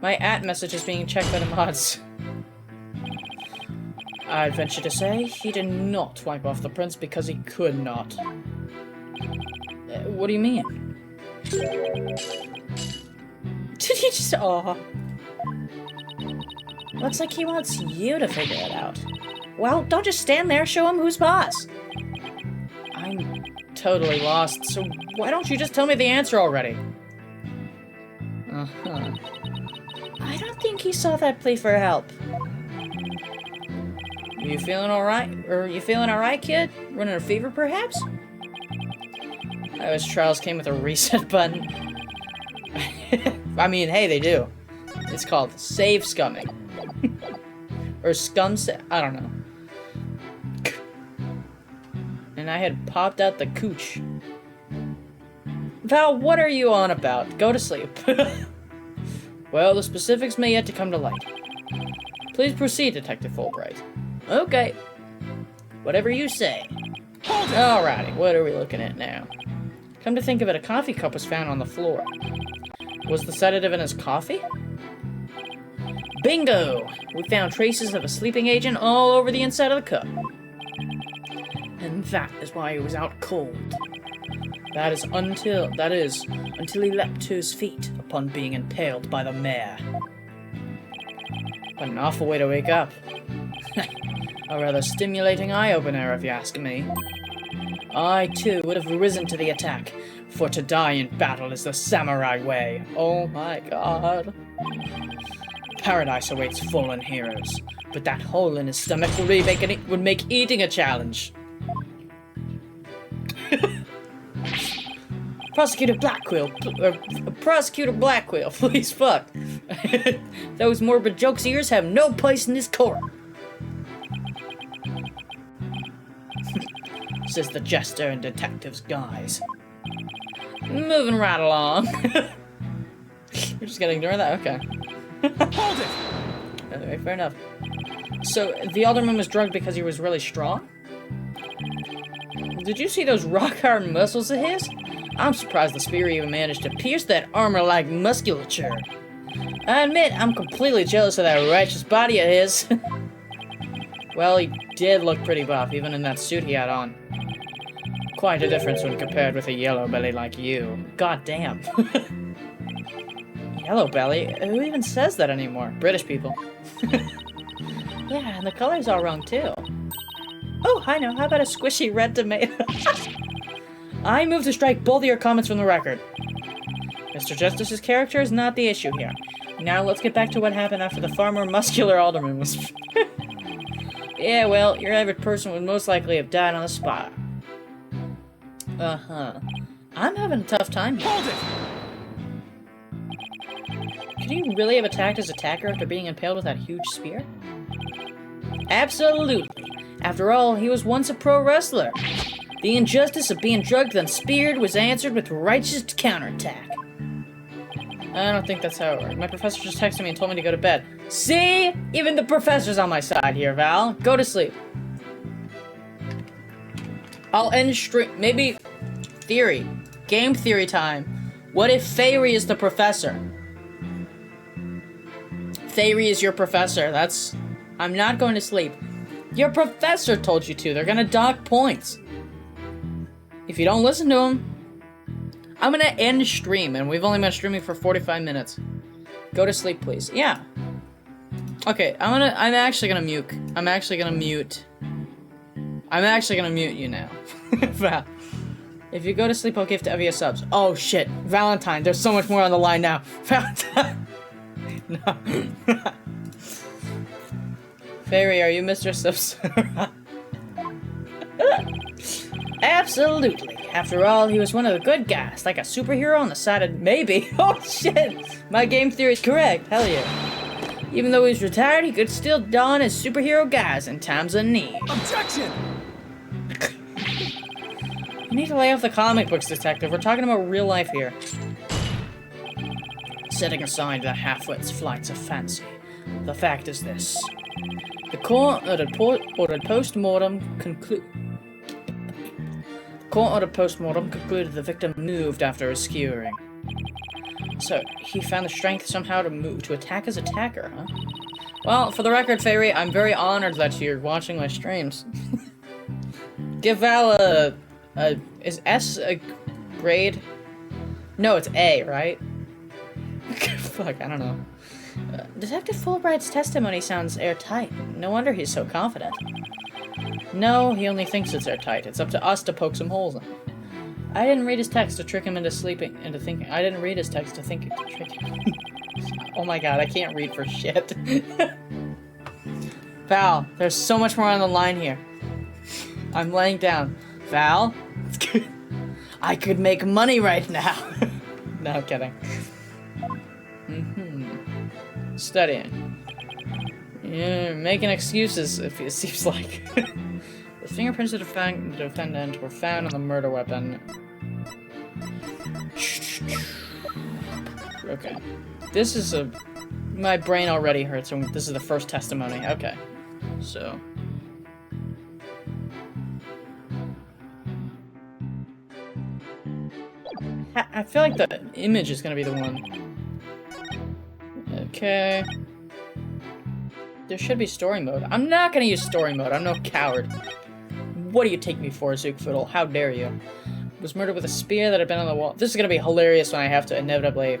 My @message is being checked by the mods. I'd venture to say he did not wipe off the prince because he could not. What do you mean? Did he just... Aw. Looks like he wants you to figure it out. Well, don't just stand there, show him who's boss. I'm totally lost, so why don't you just tell me the answer already? Uh-huh. I don't think he saw that plea for help. You feeling alright? Or you feeling alright, kid? Running a fever, perhaps? I wish trials came with a reset button. I mean, hey, they do. It's called save scumming. Or scum I don't know. And I had popped out the cooch. Val, what are you on about? Go to sleep. Well, the specifics may yet to come to light. Please proceed, Detective Fulbright. Okay. Whatever you say. Alrighty, what are we looking at now? Come to think of it, a coffee cup was found on the floor. Was the sedative in his coffee? Bingo! We found traces of a sleeping agent all over the inside of the cup. And that is why he was out cold. That is until he leapt to his feet upon being impaled by the mare. What an awful way to wake up. A rather stimulating eye-opener, if you ask me. I, too, would have risen to the attack, for to die in battle is the samurai way. Oh my god. Paradise awaits fallen heroes, but that hole in his stomach would make eating a challenge. Prosecutor Blackwell, please fuck. Those morbid jokes of yours have no place in this court. Says the jester in detective's guise. Moving right along. We're just gonna ignore that? Okay. Hold it! Okay, fair enough. So, the alderman was drugged because he was really strong? Did you see those rock-hard muscles of his? I'm surprised the spear even managed to pierce that armor-like musculature. I admit, I'm completely jealous of that righteous body of his. Well, he did look pretty buff, even in that suit he had on. Quite a difference when compared with a yellow belly like you. God damn. Yellow belly? Who even says that anymore? British people. Yeah, and the color's all wrong, too. Oh, I know. How about a squishy red tomato? I move to strike both of your comments from the record. Mr. Justice's character is not the issue here. Now let's get back to what happened after the far more muscular alderman was... Yeah, well, your average person would most likely have died on the spot. Uh-huh. I'm having a tough time here. Hold it! Could he really have attacked his attacker after being impaled with that huge spear? Absolutely. After all, he was once a pro wrestler. The injustice of being drugged then speared was answered with righteous counterattack. I don't think that's how it worked. My professor just texted me and told me to go to bed. See? Even the professor's on my side here, Val. Go to sleep. I'll end stream. Maybe theory. Game theory time. What if Fairy is the professor? Fairy is your professor. That's... I'm not going to sleep. Your professor told you to. They're gonna dock points. If you don't listen to him, I'm gonna end stream, and we've only been streaming for 45 minutes. Go to sleep, please. Yeah. Okay, I'm actually gonna mute. I'm actually gonna mute you now. Val. If you go to sleep, I'll gift Evia subs. Oh shit. Valentine, there's so much more on the line now. Valentine. No. Fairy, are you Mr. Subsora? Absolutely. After all, he was one of the good guys, like a superhero on the side of... Maybe. Oh, shit. My game theory is correct. Hell yeah. Even though he's retired, he could still don his superhero guise in times of need. Objection! You need to lay off the comic books, detective. We're talking about real life here. Setting aside the half-wit's flights of fancy, the fact is this. The court ordered post-mortem court order postmortem concluded the victim moved after a skewering. So, he found the strength somehow to move, to attack his attacker, huh? Well, for the record, Fairy, I'm very honored that you're watching my streams. Give Val is S a grade? No, it's A, right? Fuck, I don't know. Detective Fulbright's testimony sounds airtight. No wonder he's so confident. No, he only thinks it's airtight. It's up to us to poke some holes in it. I didn't read his text to trick him into thinking. I didn't read his text to trick him. Oh my god, I can't read for shit. Val, there's so much more on the line here. I'm laying down. Val? I could make money right now. No, I'm kidding. Studying. Yeah, making excuses, if it seems like. The fingerprints of the defendant were found on the murder weapon. Okay. This is a... My brain already hurts, and this is the first testimony. Okay. So... I feel like the image is gonna be the one. Okay. There should be story mode. I'm not gonna use story mode. I'm no coward. What do you take me for, Zookfoodle? How dare you? Was murdered with a spear that had been on the wall. This is gonna be hilarious when I have to inevitably...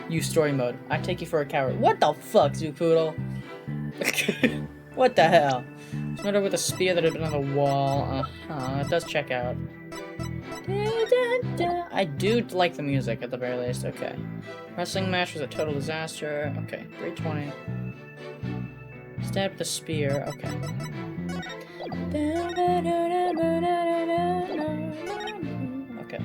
use story mode. I take you for a coward. What the fuck, Zookfoodle? What the hell? Was murdered with a spear that had been on the wall. It does check out. I do like the music at the very least. Okay. Wrestling match was a total disaster. Okay. Grade 20. Stabbed with a spear. Okay. Okay.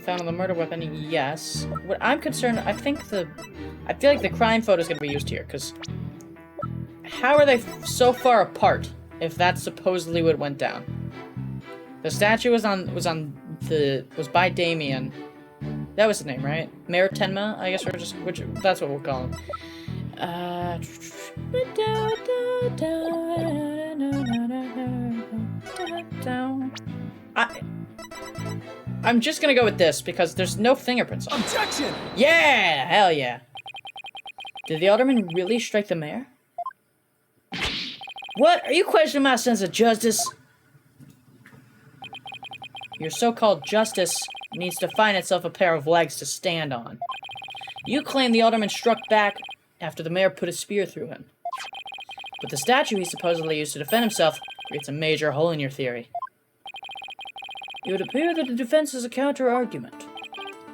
Found on the murder weapon. Yes. What I'm concerned, I feel like the crime photo is going to be used here, because how are they so far apart if that's supposedly what went down? The statue was by Damien. That was his name, right? Mayor Tenma, I guess that's what we'll call him. I'm just gonna go with this because there's no fingerprints on it. Objection! Yeah! Hell yeah. Did the alderman really strike the mayor? What? Are you questioning my sense of justice? Your so-called justice needs to find itself a pair of legs to stand on. You claim the alderman struck back after the mayor put a spear through him. But the statue he supposedly used to defend himself creates a major hole in your theory. It would appear that the defense is a counter-argument.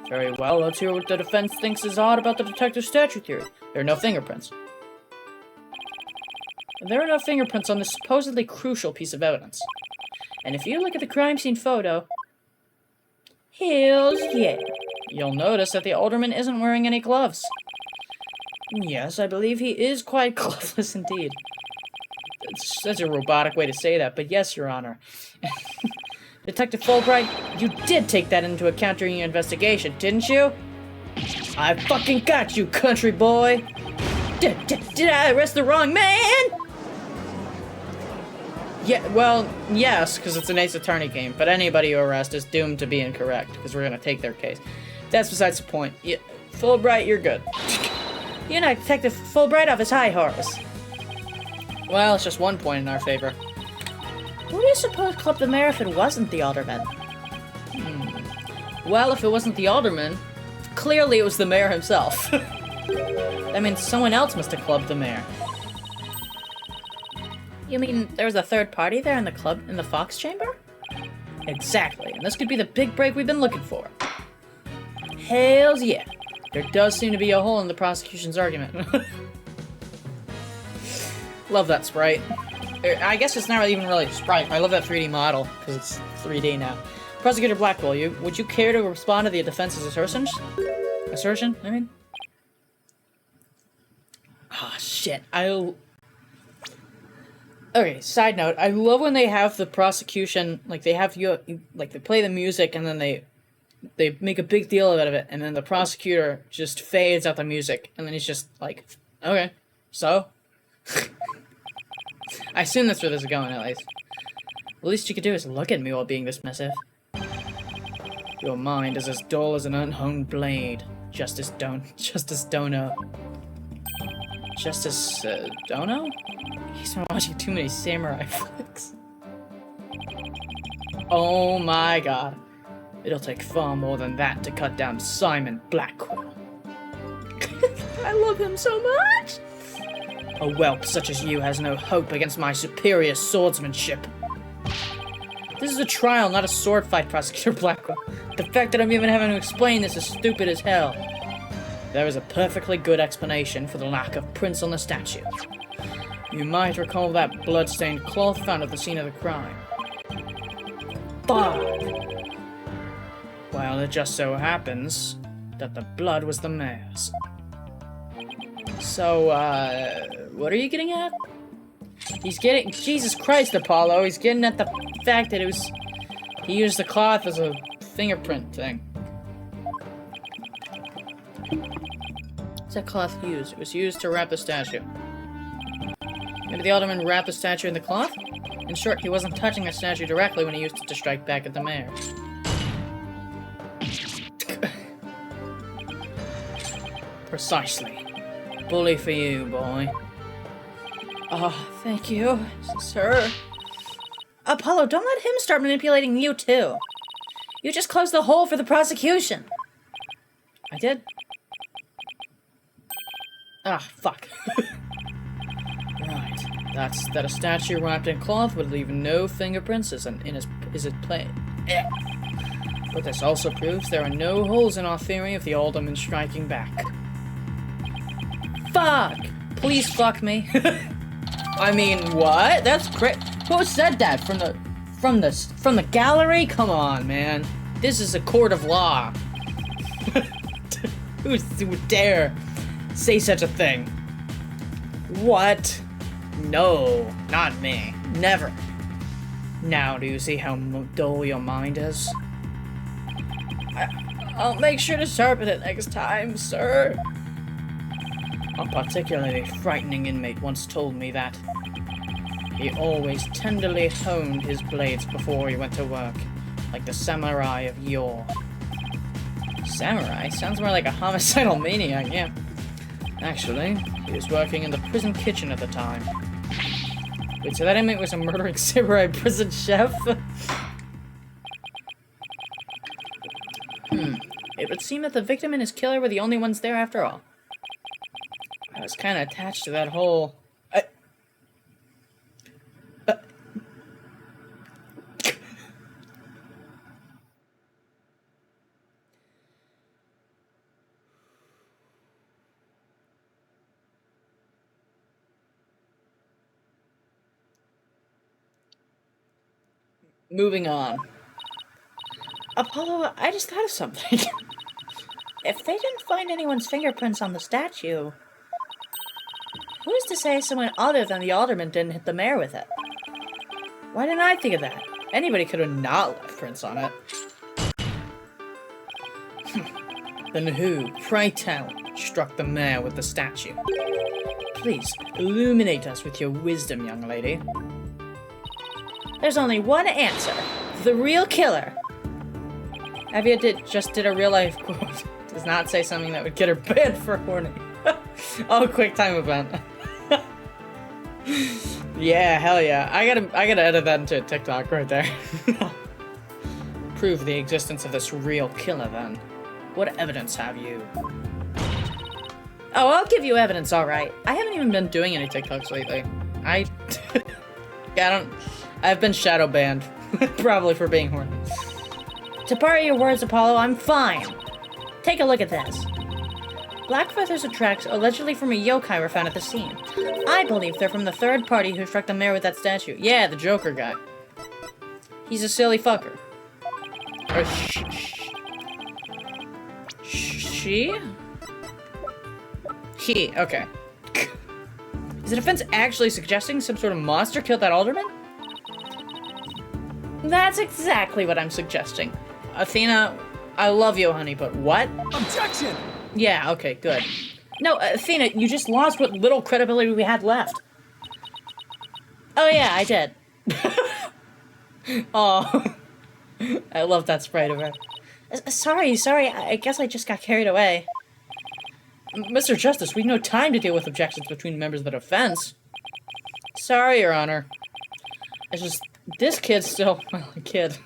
Very well, let's hear what the defense thinks is odd about the detective statue theory. There are no fingerprints. There are no fingerprints on this supposedly crucial piece of evidence. And if you look at the crime scene photo, hells yeah, you'll notice that the alderman isn't wearing any gloves. Yes, I believe he is quite gloveless indeed. That's a robotic way to say that, but yes, Your Honor. Detective Fulbright, you did take that into account during your investigation, didn't you? I fucking got you, country boy! Did I arrest the wrong man? Yeah, well, yes, because it's an Ace Attorney game, but anybody you arrest is doomed to be incorrect, because we're gonna take their case. That's besides the point. Yeah, Fulbright, you're good. You knocked Detective Fulbright off his high horse. Well, it's just 1 point in our favor. Who do you suppose clubbed the mayor if it wasn't the alderman? Well, if it wasn't the alderman, clearly it was the mayor himself. That means someone else must have clubbed the mayor. You mean there was a third party there in the club, in the Fox Chamber? Exactly, and this could be the big break we've been looking for. Hells yeah. There does seem to be a hole in the prosecution's argument. Love that sprite. I guess it's not even really a sprite. I love that 3D model, because it's 3D now. Prosecutor Blackwell, would you care to respond to the defense's assertion? I mean? Ah, oh, shit. Okay, side note, I love when they have the prosecution, like, they have like, they play the music, and then they make a big deal out of it, and then the prosecutor just fades out the music, and then he's just like, okay, so? I assume that's where this is going, at least. The least you could do is look at me while being dismissive. Your mind is as dull as an unhung blade. Justice Dono. Justice, Dono? He's been watching too many samurai flicks. Oh my god. It'll take far more than that to cut down Simon Blackwell. I love him so much! A whelp such as you has no hope against my superior swordsmanship. This is a trial, not a sword fight, Prosecutor Blackwell. The fact that I'm even having to explain this is stupid as hell. There is a perfectly good explanation for the lack of prints on the statue. You might recall that blood-stained cloth found at the scene of the crime. Fuck! Well, it just so happens that the blood was the mayor's. So, what are you getting at? He's getting— Jesus Christ, Apollo, he's getting at the fact that he used the cloth as a fingerprint thing. What's that cloth used? It was used to wrap the statue. Maybe the alderman wrapped the statue in the cloth? In short, he wasn't touching the statue directly when he used it to strike back at the mayor. Precisely. Bully for you, boy. Oh, thank you, sir. Apollo, don't let him start manipulating you, too. You just closed the hole for the prosecution. I did? Ah, fuck. Right. That's that a statue wrapped in cloth would leave no fingerprints is it plain. But this also proves there are no holes in our theory of the alderman striking back. Fuck! Please fuck me. I mean, what? That's great. Who said that? From the gallery? Come on, man. This is a court of law. Who would dare say such a thing? What? No, not me. Never. Now, do you see how dull your mind is? I'll make sure to sharpen it next time, sir. A particularly frightening inmate once told me that he always tenderly honed his blades before he went to work, like the samurai of yore. Samurai? Sounds more like a homicidal maniac, yeah. Actually, he was working in the prison kitchen at the time. Wait, so that inmate was a murdering samurai prison chef? It would seem that the victim and his killer were the only ones there after all. I was kind of attached to that whole... Moving on. Apollo, I just thought of something. If they didn't find anyone's fingerprints on the statue, who's to say someone other than the alderman didn't hit the mayor with it? Why didn't I think of that? Anybody could have not left prints on it. Then who, pray tell, struck the mayor with the statue? Please, illuminate us with your wisdom, young lady. There's only one answer. The real killer. Avia just did a real-life quote. Does not say something that would get her banned for horny. Oh, quick time event. Yeah, hell yeah. I gotta edit that into a TikTok right there. Prove the existence of this real killer, then. What evidence have you? Oh, I'll give you evidence, alright. I haven't even been doing any TikToks lately. I've been shadow banned. Probably for being horny. To borrow your words, Apollo, I'm fine. Take a look at this. Black feathers and tracks allegedly from a yokai were found at the scene. I believe they're from the third party who struck the mayor with that statue. Yeah, the Joker guy. He's a silly fucker. Or she? He, okay. Is the defense actually suggesting some sort of monster killed that alderman? That's exactly what I'm suggesting. Athena, I love you, honey, but what? Objection! Yeah, okay, good. No, Athena, you just lost what little credibility we had left. Oh yeah, I did. Oh, I love that sprite of her. Sorry, I guess I just got carried away. Mr. Justice, we've no time to deal with objections between members of the defense. Sorry, Your Honor. It's just, this kid's still, well, a kid.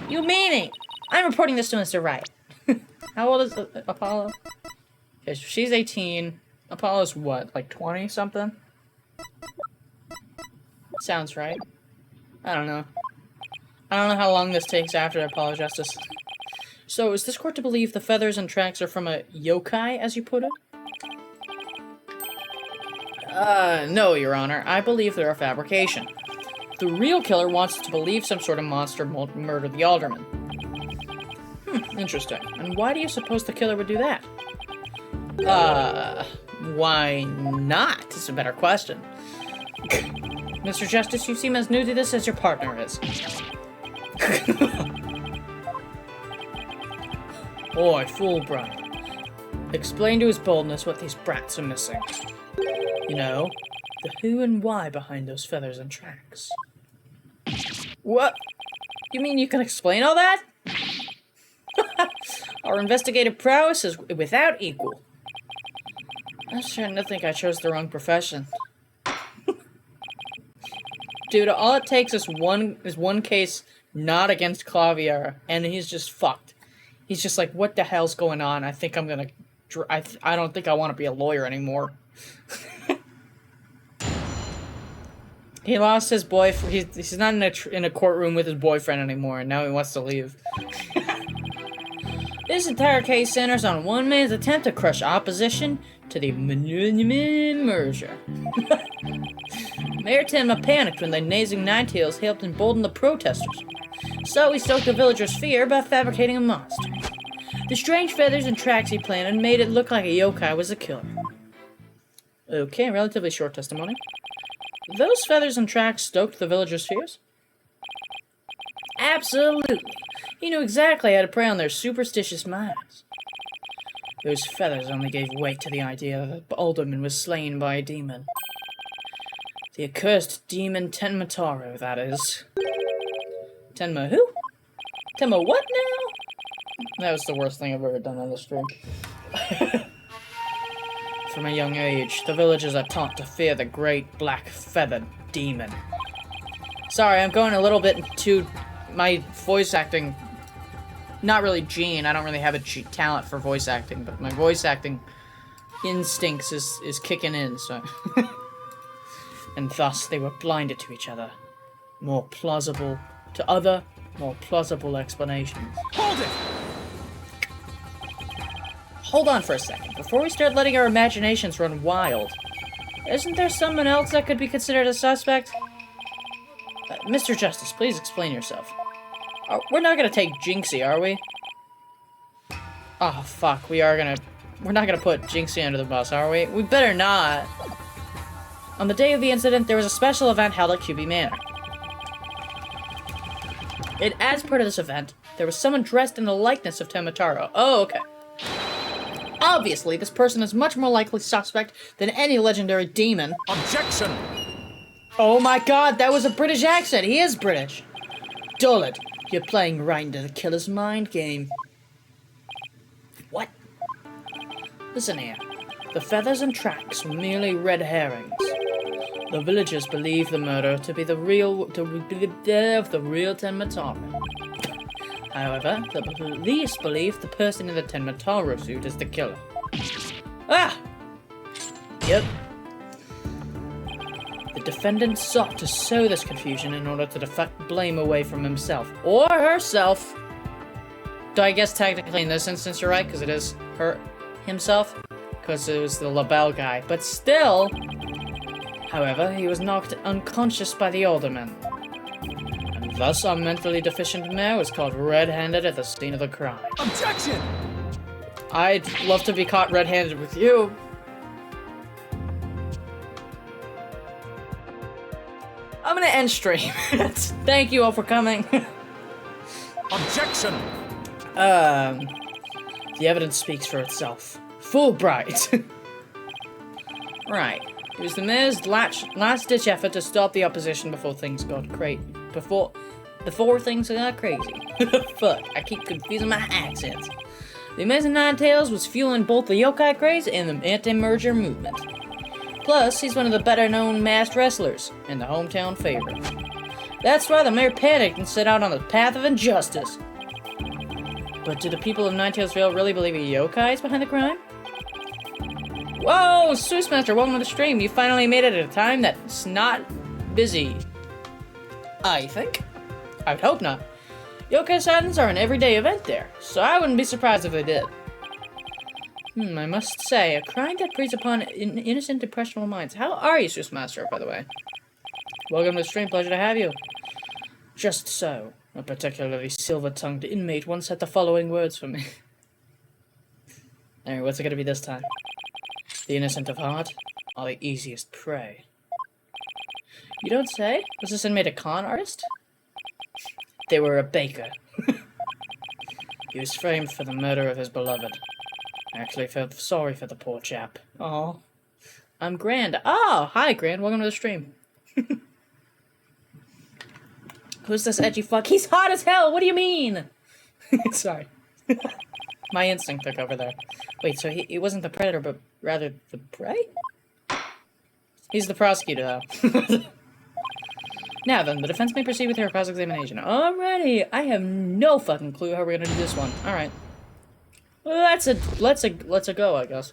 You meanie! I'm reporting this to Mr. Wright. How old is Apollo? Okay, so she's 18. Apollo's what, like 20-something? Sounds right. I don't know. I don't know how long this takes after Apollo Justice. So, is this court to believe the feathers and tracks are from a yokai, as you put it? No, Your Honor. I believe they're a fabrication. The real killer wants us to believe some sort of monster murdered the alderman. Interesting. And why do you suppose the killer would do that? Why not? It's a better question. Mr. Justice, you seem as new to this as your partner is. Oi, Fulbright. Explain to his boldness what these brats are missing. You know, the who and why behind those feathers and tracks. What? You mean you can explain all that? Our investigative prowess is without equal. I'm starting to think I chose the wrong profession. Dude, all it takes is one case not against Clavier, and he's just fucked. He's just like, what the hell's going on? I think I'm gonna... I don't think I want to be a lawyer anymore. He lost his boyfriend. He's not in a courtroom with his boyfriend anymore, and now he wants to leave. This entire case centers on one man's attempt to crush opposition to the merger. Mayor Tenma panicked when the Nazing Ninetails helped embolden the protesters. So he stoked the villagers' fear by fabricating a monster. The strange feathers and tracks he planted made it look like a yokai was the killer. Okay, relatively short testimony. Those feathers and tracks stoked the villagers' fears? Absolutely. He knew exactly how to prey on their superstitious minds. Those feathers only gave weight to the idea that the alderman was slain by a demon. The accursed demon Tenmataro, that is. Tenma who? Tenma what now? That was the worst thing I've ever done on the stream. From a young age, the villagers are taught to fear the great black feathered demon. Sorry, I'm going a little bit into my voice acting. Not really gene, I don't really have a talent for voice acting, but my voice acting instincts is kicking in, so... And thus they were blinded to each other. More plausible explanations. Hold it! Hold on for a second. Before we start letting our imaginations run wild, isn't there someone else that could be considered a suspect? Mr. Justice, please explain yourself. We're not gonna take Jinxie, are we? Oh, fuck. We're not gonna put Jinxie under the bus, are we? We better not. On the day of the incident, there was a special event held at QB Manor. As part of this event, there was someone dressed in the likeness of Tenmataro. Oh, okay. Obviously, this person is much more likely suspect than any legendary demon. Objection! Oh my god, that was a British accent. He is British. Dullard, you're playing right into the killer's mind game. What? Listen here. The feathers and tracks were merely red herrings. The villagers believe the murder to be the real Tenmataro. However, the police believe the person in the Tenmataro suit is the killer. Ah! Yep. The defendant sought to sow this confusion in order to deflect blame away from himself. Or herself. Though I guess technically in this instance you're right, because it is himself. Because it was the LaBelle guy. But still... However, he was knocked unconscious by the alderman. And thus our mentally deficient mayor was caught red-handed at the scene of the crime. Objection! I'd love to be caught red-handed with you. I'm gonna end stream. Thank you all for coming. Objection! The evidence speaks for itself. Fulbright. Right. It was the mayor's last-ditch effort to stop the opposition before things got crazy. Before things got crazy. Fuck, I keep confusing my accents. The Amazing Nine Tails was fueling both the yokai craze and the anti-merger movement. Plus, he's one of the better-known masked wrestlers and the hometown favorite. That's why the mayor panicked and set out on the path of injustice. But do the people of Nine Tails Vale really believe a yokai is behind the crime? Whoa, Swissmaster, welcome to the stream. You finally made it at a time that's not busy. I think. I would hope not. Yokai sightings are an everyday event there, so I wouldn't be surprised if they did. I must say, a crime that preys upon innocent, impressionable minds. How are you, Swissmaster, by the way? Welcome to the stream, pleasure to have you. Just so, a particularly silver-tongued inmate once had the following words for me. Alright, what's it gonna be this time? The innocent of heart are the easiest prey. You don't say? Was this inmate a con artist? They were a baker. He was framed for the murder of his beloved. I actually felt sorry for the poor chap. Oh, I'm Grand. Oh, hi Grand, welcome to the stream. Who's this edgy fuck? He's hot as hell, what do you mean? Sorry. My instinct took over there. Wait, so he wasn't the predator, but rather the prey? He's the prosecutor, though. Now then, the defense may proceed with their cross-examination. Alrighty, I have no fucking clue how we're gonna do this one. Alright. Let's a go, I guess.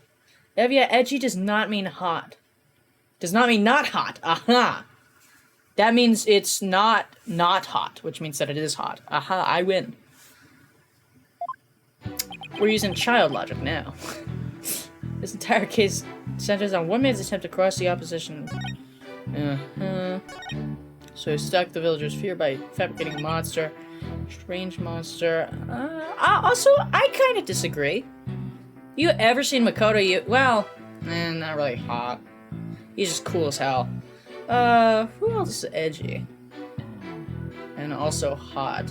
Evia, edgy does not mean hot. Does not mean not hot. Aha! That means it's not hot, which means that it is hot. Aha, I win. We're using child logic now. This entire case centers on one man's attempt to cross the opposition. So he stuck the villagers' fear by fabricating a monster. Strange monster. Also, I kind of disagree. You ever seen Makoto? Well, not really hot. He's just cool as hell. Who else is edgy? And also hot.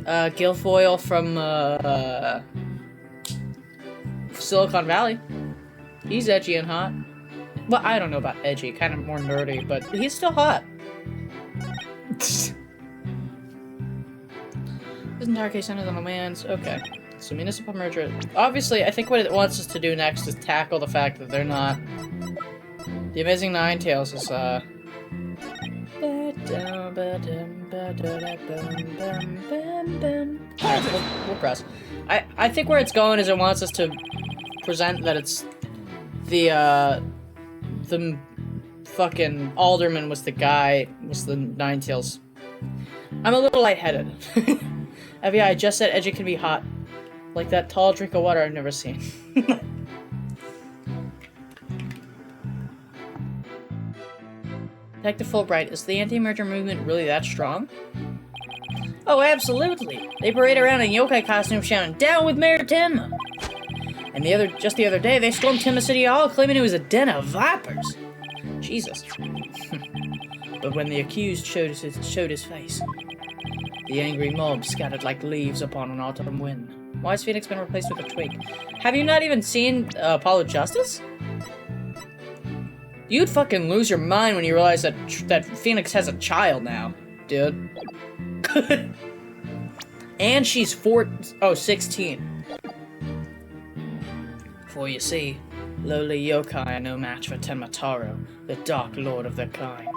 Guilfoyle from, Silicon Valley. He's edgy and hot. Well, I don't know about edgy, kind of more nerdy, but he's still hot. This entire case centers on the man's... Okay. So municipal merger... Obviously, I think what it wants us to do next is tackle the fact that they're not... The Amazing Nine Tails is, Alright, we'll press. I think where it's going is it wants us to present that it's the fucking alderman was the guy, was the Nine Tails. I'm a little lightheaded. Evia, I just said edgy can be hot. Like that tall drink of water I've never seen. Detective Fulbright, is the anti-merger movement really that strong? Oh, absolutely. They parade around in yokai costumes shouting, "Down with Mayor Tenma!" And just the other day, they stormed Tenma City Hall claiming it was a den of vipers. Jesus. But when the accused showed his face, the angry mob scattered like leaves upon an autumn wind. Why has Phoenix been replaced with a twig? Have you not even seen Apollo Justice? You'd fucking lose your mind when you realize that Phoenix has a child now, dude. And she's 16. For you see, lowly yokai are no match for Tenmataro, the dark lord of their kind.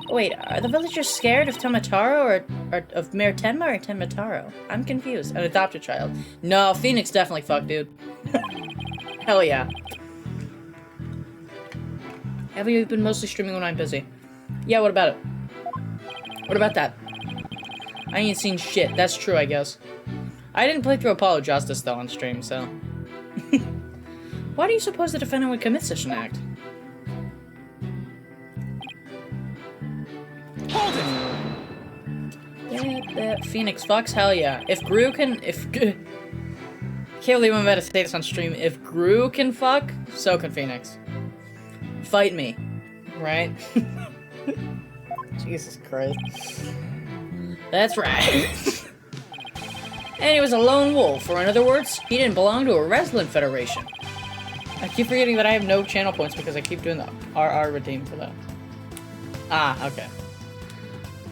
Wait, are the villagers scared of Tenmataro or of Mayor Tenma or Tenmataro? I'm confused. An adopted child. No, Phoenix definitely fucked, dude. Hell yeah. Have you been mostly streaming when I'm busy? Yeah, what about it? What about that? I ain't seen shit. That's true, I guess. I didn't play through Apollo Justice, though, on stream, so... Why do you suppose the defendant would commit such an act? Hold it! Yeah, Phoenix fucks? Hell yeah. If Gru can... Can't believe I'm about to say this on stream. If Gru can fuck, so can Phoenix. Fight me. Right? Jesus Christ. That's right. And he was a lone wolf, or in other words, he didn't belong to a wrestling federation. I keep forgetting that I have no channel points because I keep doing the RR redeem for that. Ah, okay.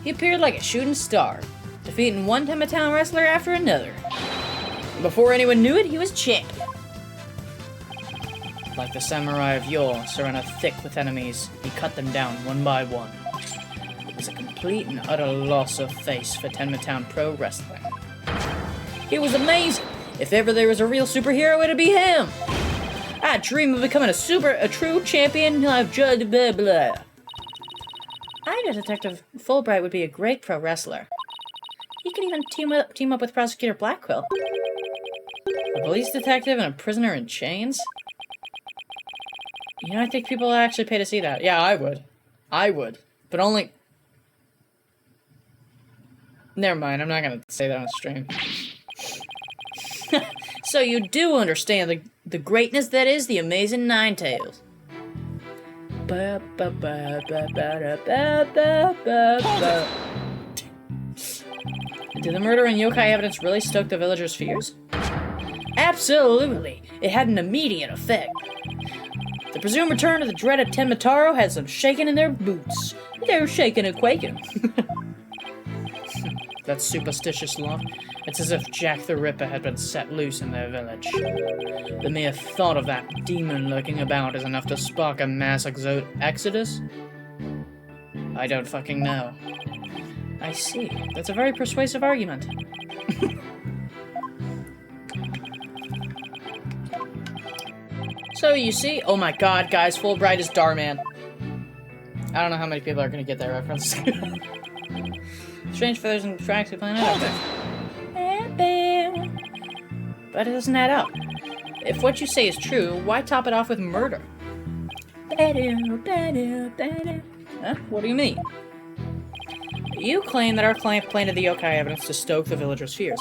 He appeared like a shooting star, defeating one Town wrestler after another. And before anyone knew it, he was champion. Like the samurai of yore, surrounded thick with enemies, he cut them down one by one. It was a complete and utter loss of face for Town Pro Wrestling. He was amazing! If ever there was a real superhero, it'd be him! I dream of becoming a true champion of Jud blah blah. I know Detective Fulbright would be a great pro wrestler. He could even team up with Prosecutor Blackquill. A police detective and a prisoner in chains? You know, I think people actually pay to see that. Yeah, I would. I would. But only... Never mind, I'm not gonna say that on stream. So you do understand the greatness that is the Amazing Ninetales. Did the murder and yokai evidence really stoke the villagers' fears? Absolutely! It had an immediate effect. The presumed return of the dreaded Tenmataro had some shaking in their boots. They were shaking and quaking. That superstitious law. It's as if Jack the Ripper had been set loose in their village. The mere thought of that demon lurking about is enough to spark a mass exodus? I don't fucking know. I see. That's a very persuasive argument. So you see, oh my god, guys, Fulbright is Darman. I don't know how many people are gonna get that reference. Strange feathers and tracks we planet out there. But it doesn't add up. If what you say is true, why top it off with murder? Huh? What do you mean? You claim that our client planted the yokai evidence to stoke the villagers' fears.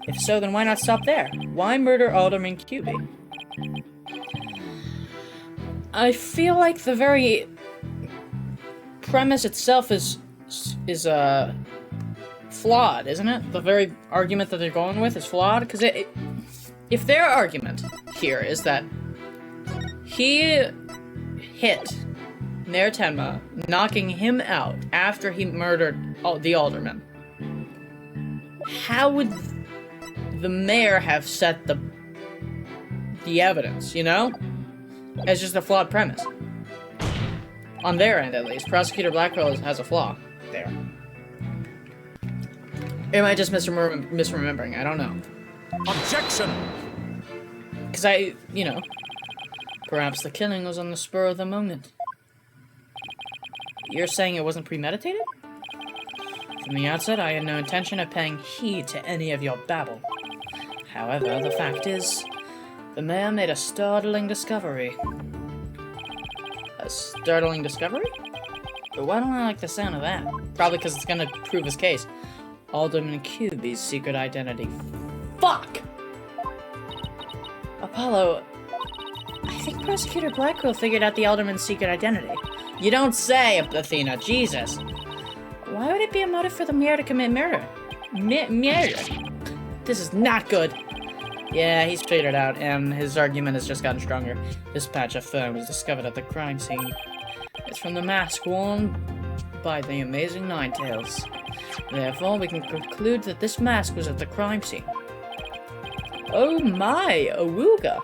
If so, then why not stop there? Why murder Alderman QB? I feel like the very premise itself is flawed, isn't it? The very argument that they're going with is flawed, because if their argument here is that he hit Mayor Tenma, knocking him out after he murdered the alderman, how would the mayor have set the evidence, you know? It's just a flawed premise. On their end, at least. Prosecutor Blackwell has a flaw there. Am I just misremembering? I don't know. Objection! Because you know, perhaps the killing was on the spur of the moment. You're saying it wasn't premeditated? From the outset, I had no intention of paying heed to any of your babble. However, the fact is, the mayor made a startling discovery. A startling discovery? But why don't I like the sound of that? Probably because it's gonna prove his case. Alderman QB's secret identity. Fuck! Apollo, I think Prosecutor Blackquill figured out the Alderman's secret identity. You don't say, Athena, Jesus. Why would it be a motive for the mayor to commit murder? Murder? This is not good. Yeah, he's figured out, and his argument has just gotten stronger. This patch of fur was discovered at the crime scene. It's from the mask worn by the Amazing Ninetales. Therefore, we can conclude that this mask was at the crime scene. Oh my, Awooga!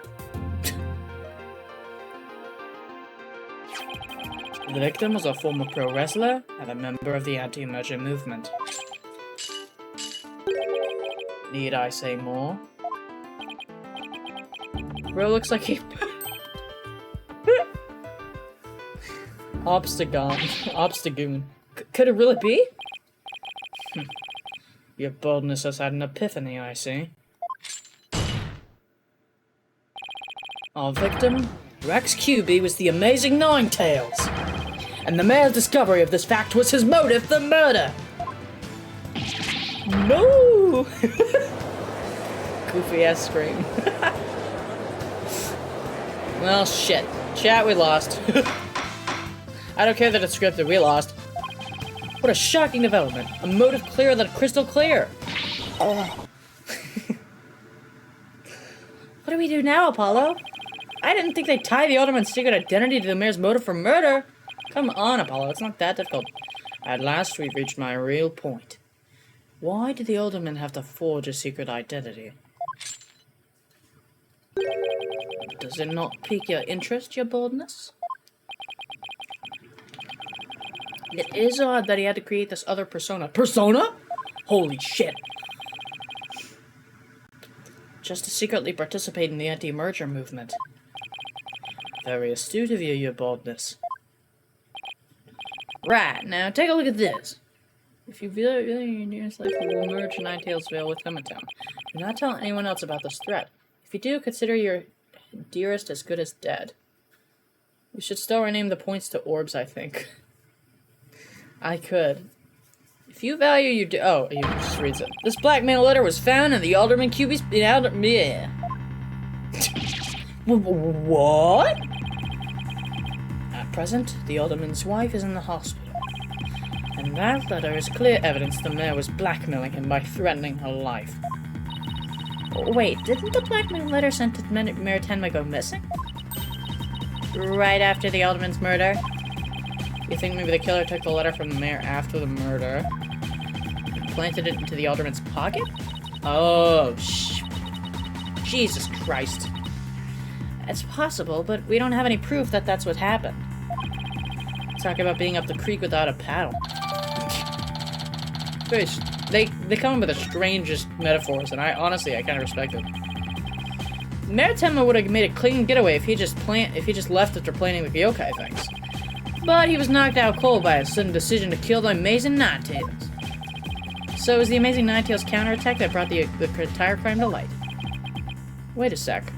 The victim was a former pro wrestler and a member of the anti-merger movement. Need I say more? Bro looks like he... Obstagoon. Could it really be? Your boldness has had an epiphany, I see. Our victim, Rex QB, was the Amazing Ninetales. And the mayor's discovery of this fact was his motive for murder. No! Goofy ass scream. Well, shit. Chat, we lost. I don't care that it's scripted, we lost. What a shocking development. A motive clearer than crystal clear. Oh. What do we do now, Apollo? I didn't think they'd tie the Alderman's secret identity to the mayor's motive for murder. Come on, Apollo, it's not that difficult. At last we've reached my real point. Why did the Alderman have to forge a secret identity? Does it not pique your interest, your boldness? It is odd that he had to create this other persona. Persona? Holy shit. Just to secretly participate in the anti-merger movement. Very astute of you, your boldness. Right, now take a look at this. If you really your nearest life, you will merge Ninetales with Lemon-Town. Do not tell anyone else about this threat. If you do, consider your dearest as good as dead. We should still rename the points to orbs, I think. I could. If you value your oh, you just reads it. This blackmail letter was found in the Alderman QB's yeah. What? At present, the Alderman's wife is in the hospital. And that letter is clear evidence the mayor was blackmailing him by threatening her life. Wait, didn't the blackmail letter sent to Mayor Tenma go missing? Right after the Alderman's murder? You think maybe the killer took the letter from the mayor after the murder and planted it into the Alderman's pocket? Oh, Jesus Christ. It's possible, but we don't have any proof that that's what happened. Talk about being up the creek without a paddle. They come up with the strangest metaphors, and I kind of respect it. Mayor Tenma would have made a clean getaway if he just left after planning the yokai things. But he was knocked out cold by a sudden decision to kill the Amazing Ninetales. So it was the Amazing Ninetales counterattack that brought the entire crime to light. Wait a sec.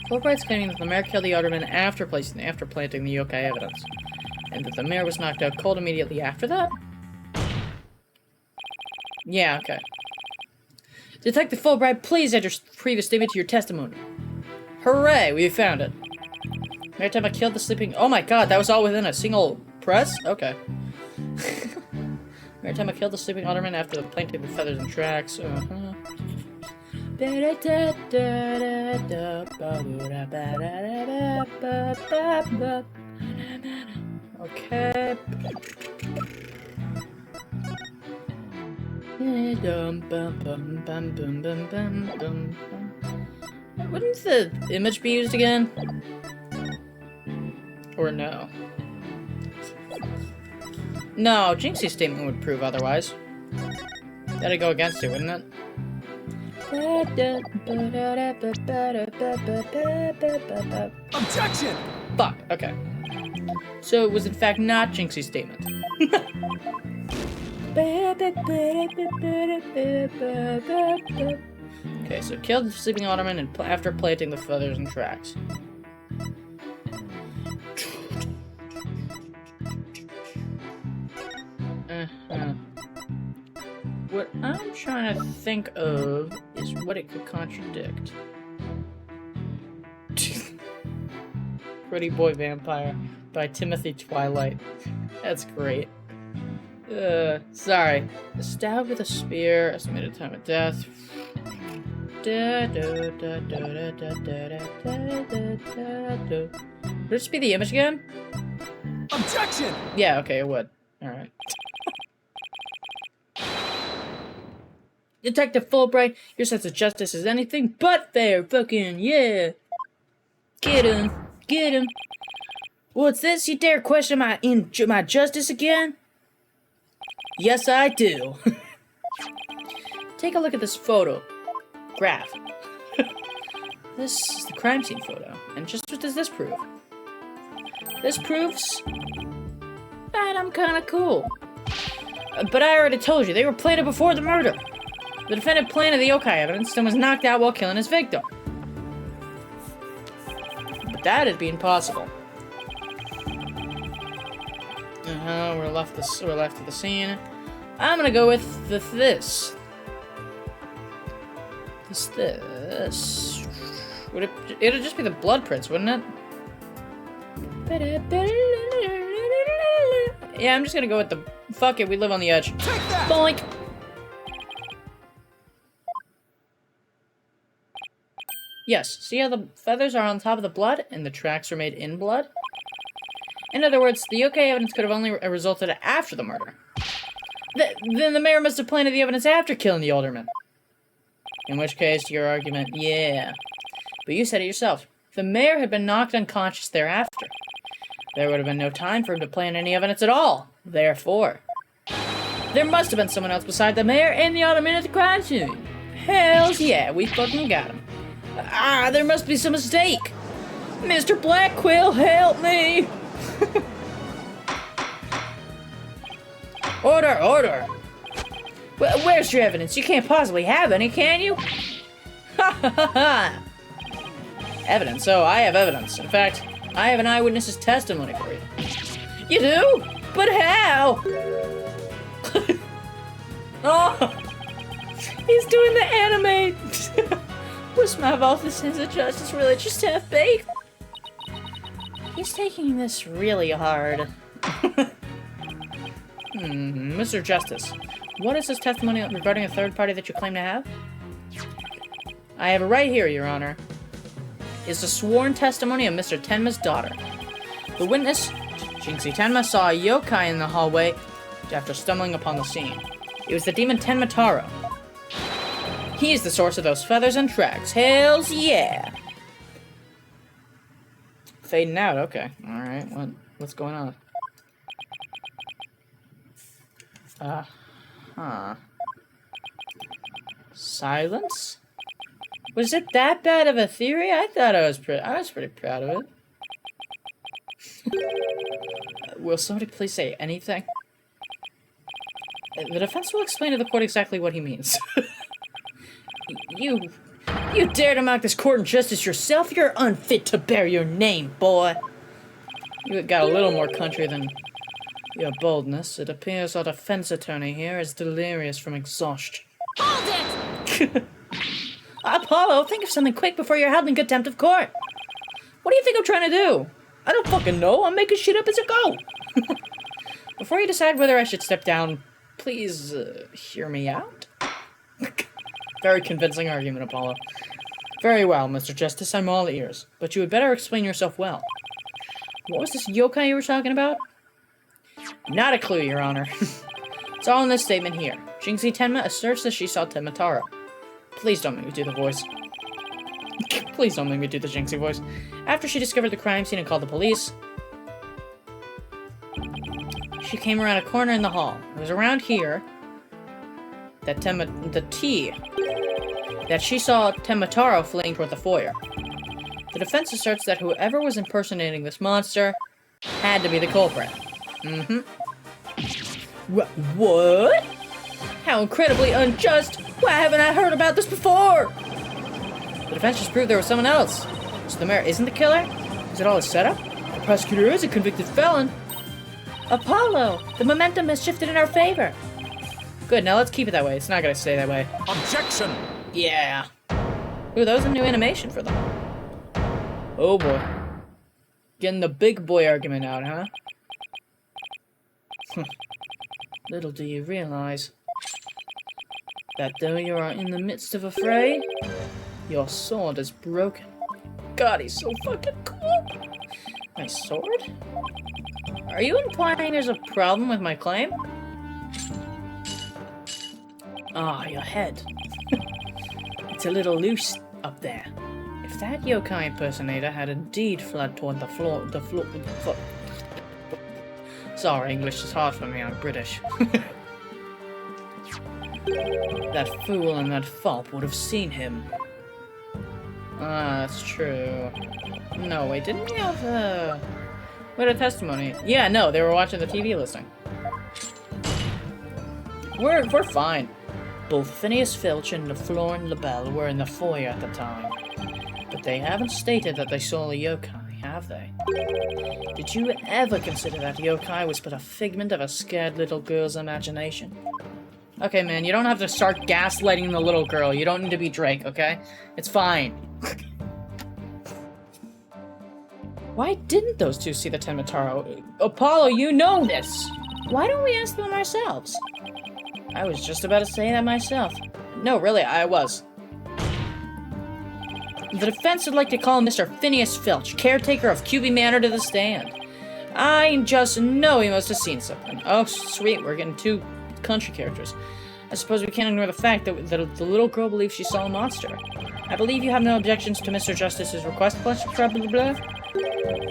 Fulbright's claiming that the mayor killed the Alderman after planting the yokai evidence, and that the mayor was knocked out cold immediately after that? Yeah, okay. Detective Fulbright, please add your previous statement to your testimony. Hooray, we found it. Mayor Tenma killed the sleeping... Oh my god, that was all within a single press? Okay. Mayor Tenma killed the sleeping Alderman after the planting the feathers and tracks. Okay. Wouldn't the image be used again? Or no? No, Jinxie's statement would prove otherwise. That'd go against it, wouldn't it? Objection! Fuck, okay. So it was in fact not Jinxie's statement. Okay, so killed the sleeping Alderman and after planting the feathers and tracks. What I'm trying to think of is what it could contradict. Pretty Boy Vampire by Timothy Twilight. That's great. Sorry. Stabbed with a spear, estimated time of death. Would this be the image again? Objection! Yeah, okay, it would. Alright. Detective Fulbright, your sense of justice is anything but fair. Fucking yeah. Get him. Get him. What's this? You dare question my justice again? Yes, I do. Take a look at this photo. Graph. This is the crime scene photo. And just what does this prove? This proves that I'm kinda cool. But I already told you, they were planted before the murder. The defendant planted the yokai evidence and was knocked out while killing his victim. But that'd be impossible. We're left of the scene. I'm gonna go with this. This. It'd just be the blood prints, wouldn't it? Yeah, I'm just gonna go with the... Fuck it, we live on the edge. Take that! Boink! Yes, see how the feathers are on top of the blood, and the tracks were made in blood? In other words, the yokai evidence could have only resulted after the murder. Then the mayor must have planted the evidence after killing the alderman. In which case, your argument, yeah. But you said it yourself. The mayor had been knocked unconscious thereafter. There would have been no time for him to plant any evidence at all. Therefore, there must have been someone else beside the mayor and the alderman at the crime scene. Hells yeah, we fucking got him. There must be some mistake. Mr. Blackquill, help me! Order, order! Where's your evidence? You can't possibly have any, can you? Ha ha ha ha! Evidence? Oh, I have evidence. In fact, I have an eyewitness's testimony for you. You do? But how? Oh! He's doing the anime! Was my vote the sense of justice really just half-baked? He's taking this really hard. Mr. Justice, what is this testimony regarding a third party that you claim to have? I have it right here, Your Honor. It's the sworn testimony of Mr. Tenma's daughter. The witness, Jinxie Tenma, saw a yokai in the hallway after stumbling upon the scene. It was the demon Tenma Taro. He is the source of those feathers and tracks. Hells yeah! Fading out, okay. Alright, what's going on? Silence? Was it that bad of a theory? I thought I was pretty proud of it. Will somebody please say anything? The defense will explain to the court exactly what he means. You dare to mock this court and justice yourself? You're unfit to bear your name, boy. You got a little more country than your boldness. It appears our defense attorney here is delirious from exhaustion. Hold it! Apollo, think of something quick before you're held in contempt of court. What do you think I'm trying to do? I don't fucking know. I'm making shit up as I go. Before you decide whether I should step down, please hear me out. Very convincing argument, Apollo. Very well, Mr. Justice, I'm all ears. But you had better explain yourself well. What was this yokai you were talking about? Not a clue, Your Honor. It's all in this statement here. Jinxie Tenma asserts that she saw Tenma Taro. Please don't make me do the voice. Please don't make me do the Jinxie voice. After she discovered the crime scene and called the police, she came around a corner in the hall. It was around here that she saw Tenma Taro fleeing toward the foyer. The defense asserts that whoever was impersonating this monster had to be the culprit. What? How incredibly unjust! Why haven't I heard about this before? The defense just proved there was someone else. So the mayor isn't the killer? Is it all a setup? The prosecutor is a convicted felon. Apollo, the momentum has shifted in our favor. Good, now let's keep it that way. It's not gonna stay that way. Objection! Yeah. Ooh, that was a new animation for them. Oh boy. Getting the big boy argument out, huh? Little do you realize that though you are in the midst of a fray, your sword is broken. God, he's so fucking cool. My sword? Are you implying there's a problem with my claim? Your head. It's a little loose up there. If that yokai impersonator had indeed fled toward the floor. Sorry, English is hard for me, I'm British. That fool and that fop would have seen him. That's true. No, wait, didn't we have, we had a testimony. Yeah, no, they were watching the TV listing. We're fine. Both Phineas Filch and Florence LaBelle were in the foyer at the time. But they haven't stated that they saw the yokai, have they? Did you ever consider that yokai was but a figment of a scared little girl's imagination? Okay, man, you don't have to start gaslighting the little girl. You don't need to be Drake, okay? It's fine. Why didn't those two see the Tenma Taro? Apollo, you know this! Why don't we ask them ourselves? I was just about to say that myself. No, really, I was. The defense would like to call Mr. Phineas Filch, caretaker of QB Manor, to the stand. I just know he must have seen something. Oh, sweet, we're getting 2 country characters. I suppose we can't ignore the fact that the little girl believes she saw a monster. I believe you have no objections to Mr. Justice's request, blah, blah, blah, blah.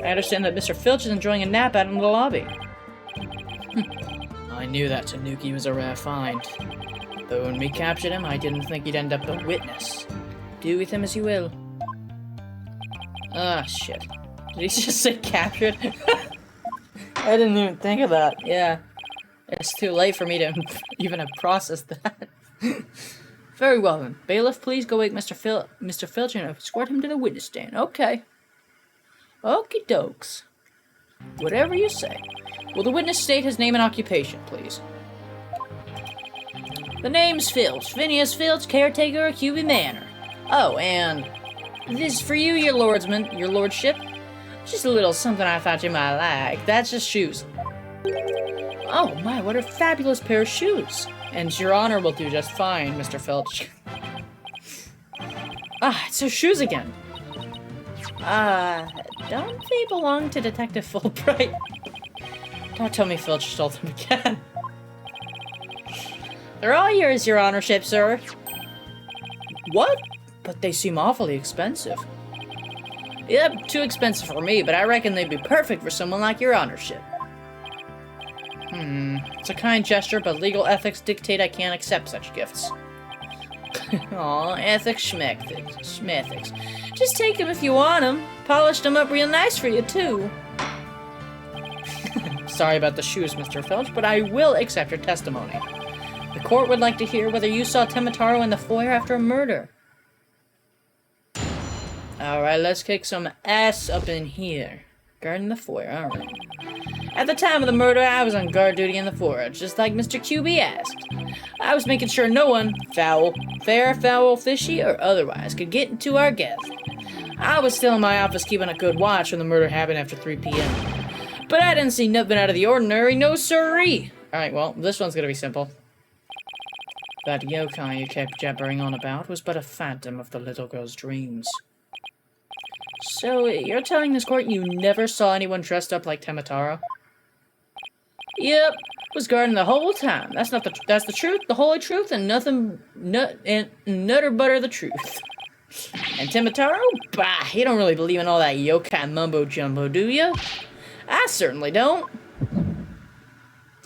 I understand that Mr. Filch is enjoying a nap out in the lobby. I knew that Tanuki was a rare find. Though when we captured him, I didn't think he'd end up a witness. Do with him as you will. Ah, shit. Did he just say captured? I didn't even think of that. Yeah. It's too late for me to even have processed that. Very well then. Bailiff, please go wake Mr. Filch and escort him to the witness stand. Okay. Okie dokes. Whatever you say. Will the witness state his name and occupation, please? The name's Filch. Phineas Filch, caretaker of QB Manor. Oh, and this is for you, your lordship. Just a little something I thought you might like. That's just shoes. Oh my, what a fabulous pair of shoes. And your honor will do just fine, Mr. Filch. It's those shoes again. Don't they belong to Detective Fulbright? Don't tell me Filch stole them again. They're all yours, your honorship, sir. What? But they seem awfully expensive. Yep, too expensive for me, but I reckon they'd be perfect for someone like your honorship. It's a kind gesture, but legal ethics dictate I can't accept such gifts. Aw, ethics schmethics. Just take them if you want them. Polished them up real nice for you, too. Sorry about the shoes, Mr. Filch, but I will accept your testimony. The court would like to hear whether you saw Temataro in the foyer after a murder. Alright, let's kick some ass up in here. Guarding the foyer, alright. At the time of the murder, I was on guard duty in the foyer, just like Mr. QB asked. I was making sure no one, fair, foul, fishy, or otherwise, could get into our guest. I was still in my office keeping a good watch when the murder happened after 3 p.m. But I didn't see nothing out of the ordinary, no siree. Alright, well, this one's gonna be simple. That yokai you kept jabbering on about was but a phantom of the little girl's dreams. So, you're telling this court you never saw anyone dressed up like Temataro? Yep, was guarding the whole time. That's the truth, the holy truth, and nothing, nutter butter the truth. And Temataro? Bah, you don't really believe in all that yokai mumbo-jumbo, do you? I certainly don't.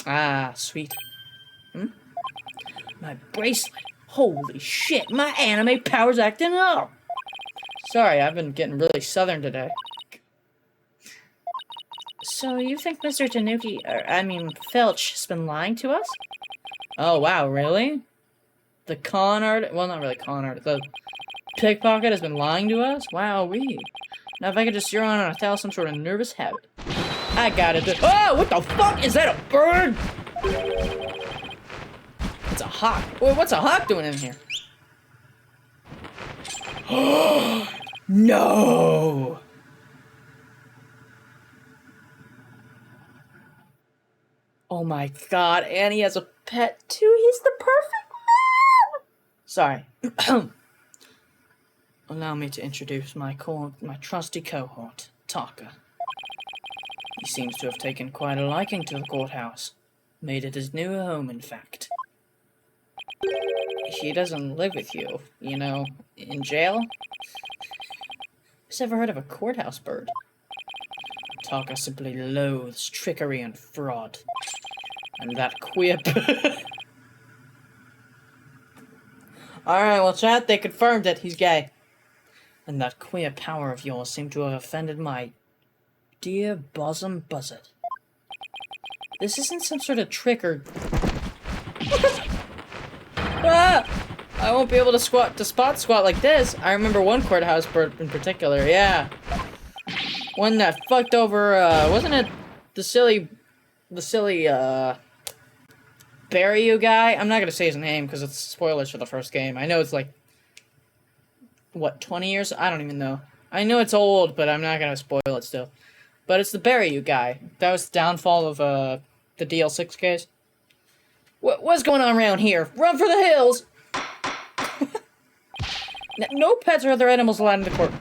Ah, sweet. My bracelet. Holy shit, my anime power's acting up. Sorry, I've been getting really southern today. So you think Mr. Filch has been lying to us? Oh, wow, really? The con art, well, not really con art, the pickpocket has been lying to us? Wow-wee. Now if I could just zero in on a tell some sort of nervous habit. I got it. Oh, what the fuck? Is that a bird? It's a hawk. Well, what's a hawk doing in here? No! Oh my god, Annie has a pet too. He's the perfect man! Sorry. Allow me to introduce my trusty cohort, Taka. He seems to have taken quite a liking to the courthouse. Made it his new home, in fact. He doesn't live with you, you know, in jail? Who's ever heard of a courthouse bird? Taka simply loathes trickery and fraud. And that queer Alright, well chat, they confirmed it, he's gay. And that queer power of yours seemed to have offended my dear bosom buzzard. This isn't some sort of trick or... Ah! I won't be able to spot squat like this. I remember one courthouse bird in particular, yeah. One that fucked over, wasn't it the silly, Barryu guy? I'm not gonna say his name because it's spoilers for the first game. I know it's like, what, 20 years? I don't even know. I know it's old, but I'm not gonna spoil it still. But it's the Barryu guy. That was the downfall of, the DL6 case. What's going on around here? Run for the hills! No pets or other animals allowed in the court.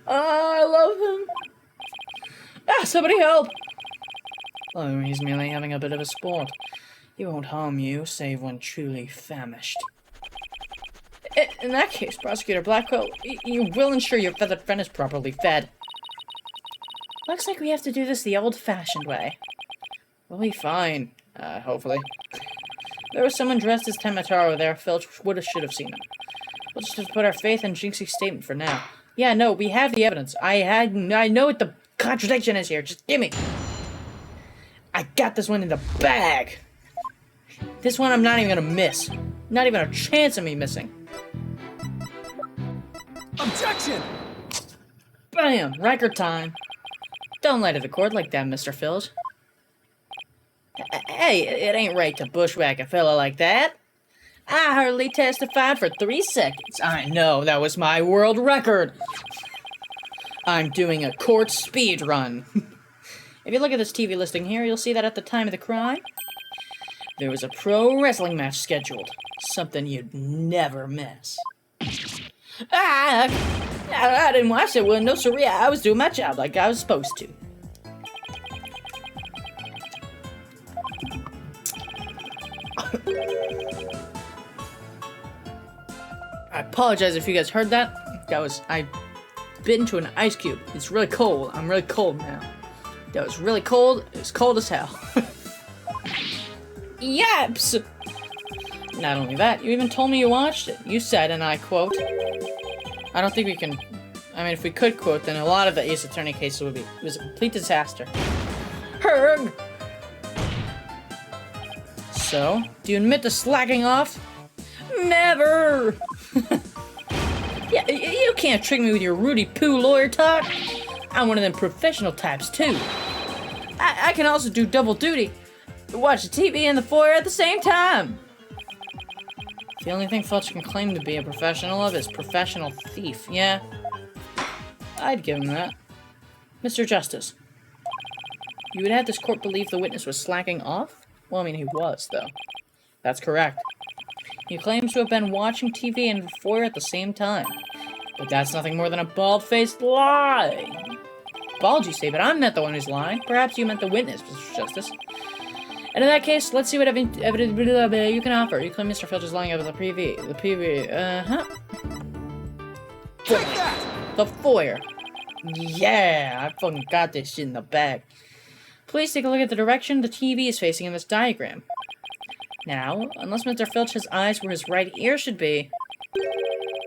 I love him. Ah, somebody help! Oh, he's merely having a bit of a sport. He won't harm you, save when truly famished. In that case, Prosecutor Blackwell, you will ensure your feathered friend is properly fed. Looks like we have to do this the old-fashioned way. We'll be fine, hopefully. There was someone dressed as Temataro there. Filch should have seen him. We'll just put our faith in Jinxie's statement for now. Yeah, no, we have the evidence. I know what the contradiction is here. Just gimme. I got this one in the bag. This one I'm not even gonna miss. Not even a chance of me missing. Objection! Bam! Record time. Don't lie to the court like that, Mr. Filch. Hey, it ain't right to bushwhack a fella like that. I hardly testified for 3 seconds. I know, that was my world record. I'm doing a court speed run. If you look at this TV listing here, you'll see that at the time of the crime, there was a pro wrestling match scheduled. Something you'd never miss. I didn't watch it. Well, no, sorry. I was doing my job like I was supposed to. I apologize if you guys heard that. I bit into an ice cube. It's really cold. I'm really cold now. That was really cold. It was cold as hell. Yaps! Not only that, you even told me you watched it. You said, and I quote, I don't think we can... I mean, if we could quote, then a lot of the Ace Attorney cases would be... It was a complete disaster. Herg! So, do you admit to slacking off? Never! Yeah, you can't trick me with your Rudy Poo lawyer talk. I'm one of them professional types, too. I can also do double duty. Watch the TV and the foyer at the same time. The only thing Fletcher can claim to be a professional of is professional thief. Yeah, I'd give him that. Mr. Justice, you would have this court believe the witness was slacking off? Well, I mean, he was, though. That's correct. He claims to have been watching TV and the foyer at the same time. But that's nothing more than a bald-faced lie. Bald, you say, but I'm not the one who's lying. Perhaps you meant the witness, Mr. Justice. And in that case, let's see what evidence you can offer. You claim Mr. Filch is lying about the PV. The PV, Take that! The foyer. Yeah, I fucking got this shit in the bag. Please take a look at the direction the TV is facing in this diagram. Now, unless Mr. Filch has eyes where his right ear should be,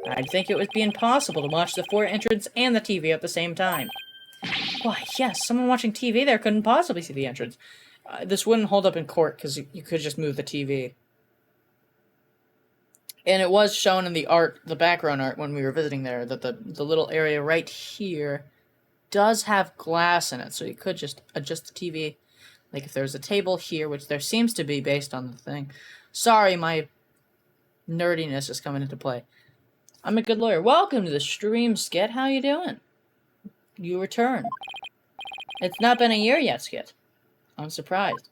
I'd think it would be impossible to watch the foyer entrance and the TV at the same time. Why, yes, someone watching TV there couldn't possibly see the entrance. This wouldn't hold up in court because you could just move the TV. And it was shown in the art, the background art, when we were visiting there, that the little area right here does have glass in it, so you could just adjust the TV. Like if there's a table here, which there seems to be based on the thing. Sorry, my nerdiness is coming into play. I'm a good lawyer. Welcome to the stream, Skit. How you doing? You return. It's not been a year yet, Skit. I'm surprised.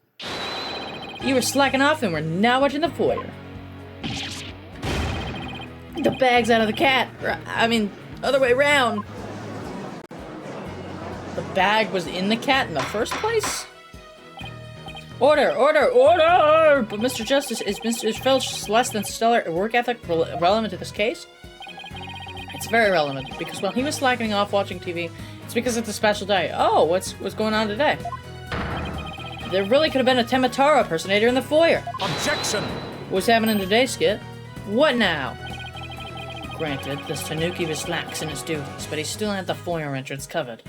You were slacking off and we're now watching the foyer. The bag's out of the cat. I mean, other way around. The bag was in the cat in the first place? Order, order, order! But Mr. Justice, is Mr. Filch's less than stellar work ethic relevant to this case? It's very relevant, because while he was slacking off watching TV, it's because it's a special day. Oh, what's going on today? There really could have been a Temataro impersonator in the foyer. Objection! What's happening today, Skit? What now? Granted, this Tanuki was lax in his duties, but he still had the foyer entrance covered.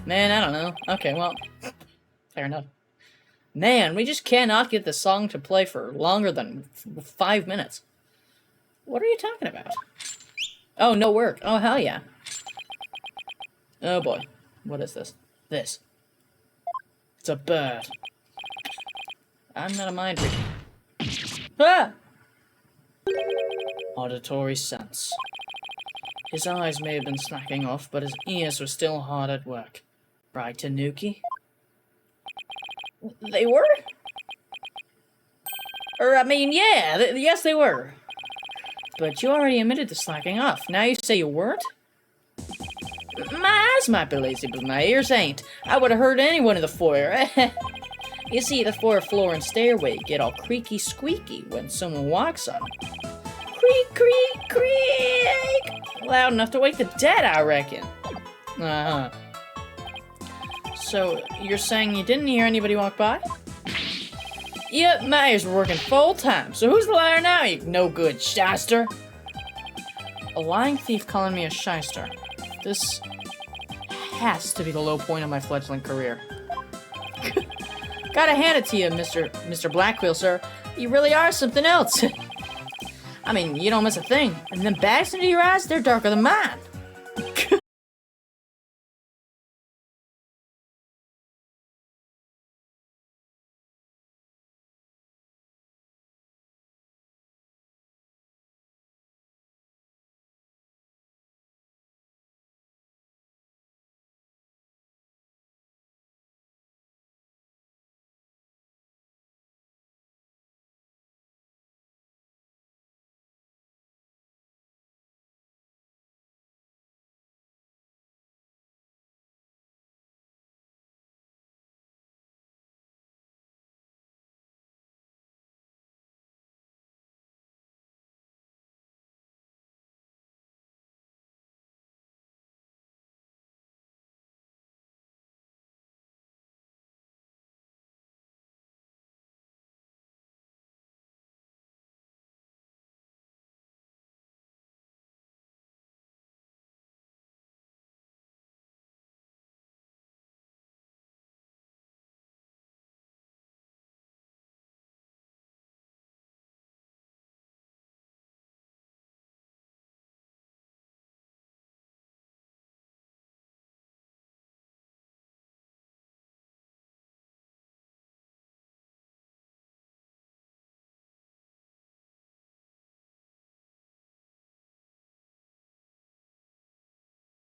Man, I don't know. Okay, well, fair enough. Man, we just cannot get the song to play for longer than 5 minutes. What are you talking about? Oh, no work. Oh, hell yeah. Oh boy. What is this? This. It's a bird. I'm not a mind reader. Ah! Auditory sense. His eyes may have been slacking off, but his ears were still hard at work. Right, Tanuki? They were? Yes, they were. But you already admitted to slacking off. Now you say you weren't? My eyes might be lazy, but my ears ain't. I would have heard anyone in the foyer. You see, the fourth floor and stairway get all creaky squeaky when someone walks on them. Creak, creak, creak! Loud enough to wake the dead, I reckon. Uh-huh. So, you're saying you didn't hear anybody walk by? Yep, my ears were working full time, so who's the liar now, you no-good shyster? A lying thief calling me a shyster. This has to be the low point of my fledgling career. Gotta hand it to you, Mr. Blackquill, sir. You really are something else. I mean, you don't miss a thing. And them bags under your eyes, they're darker than mine.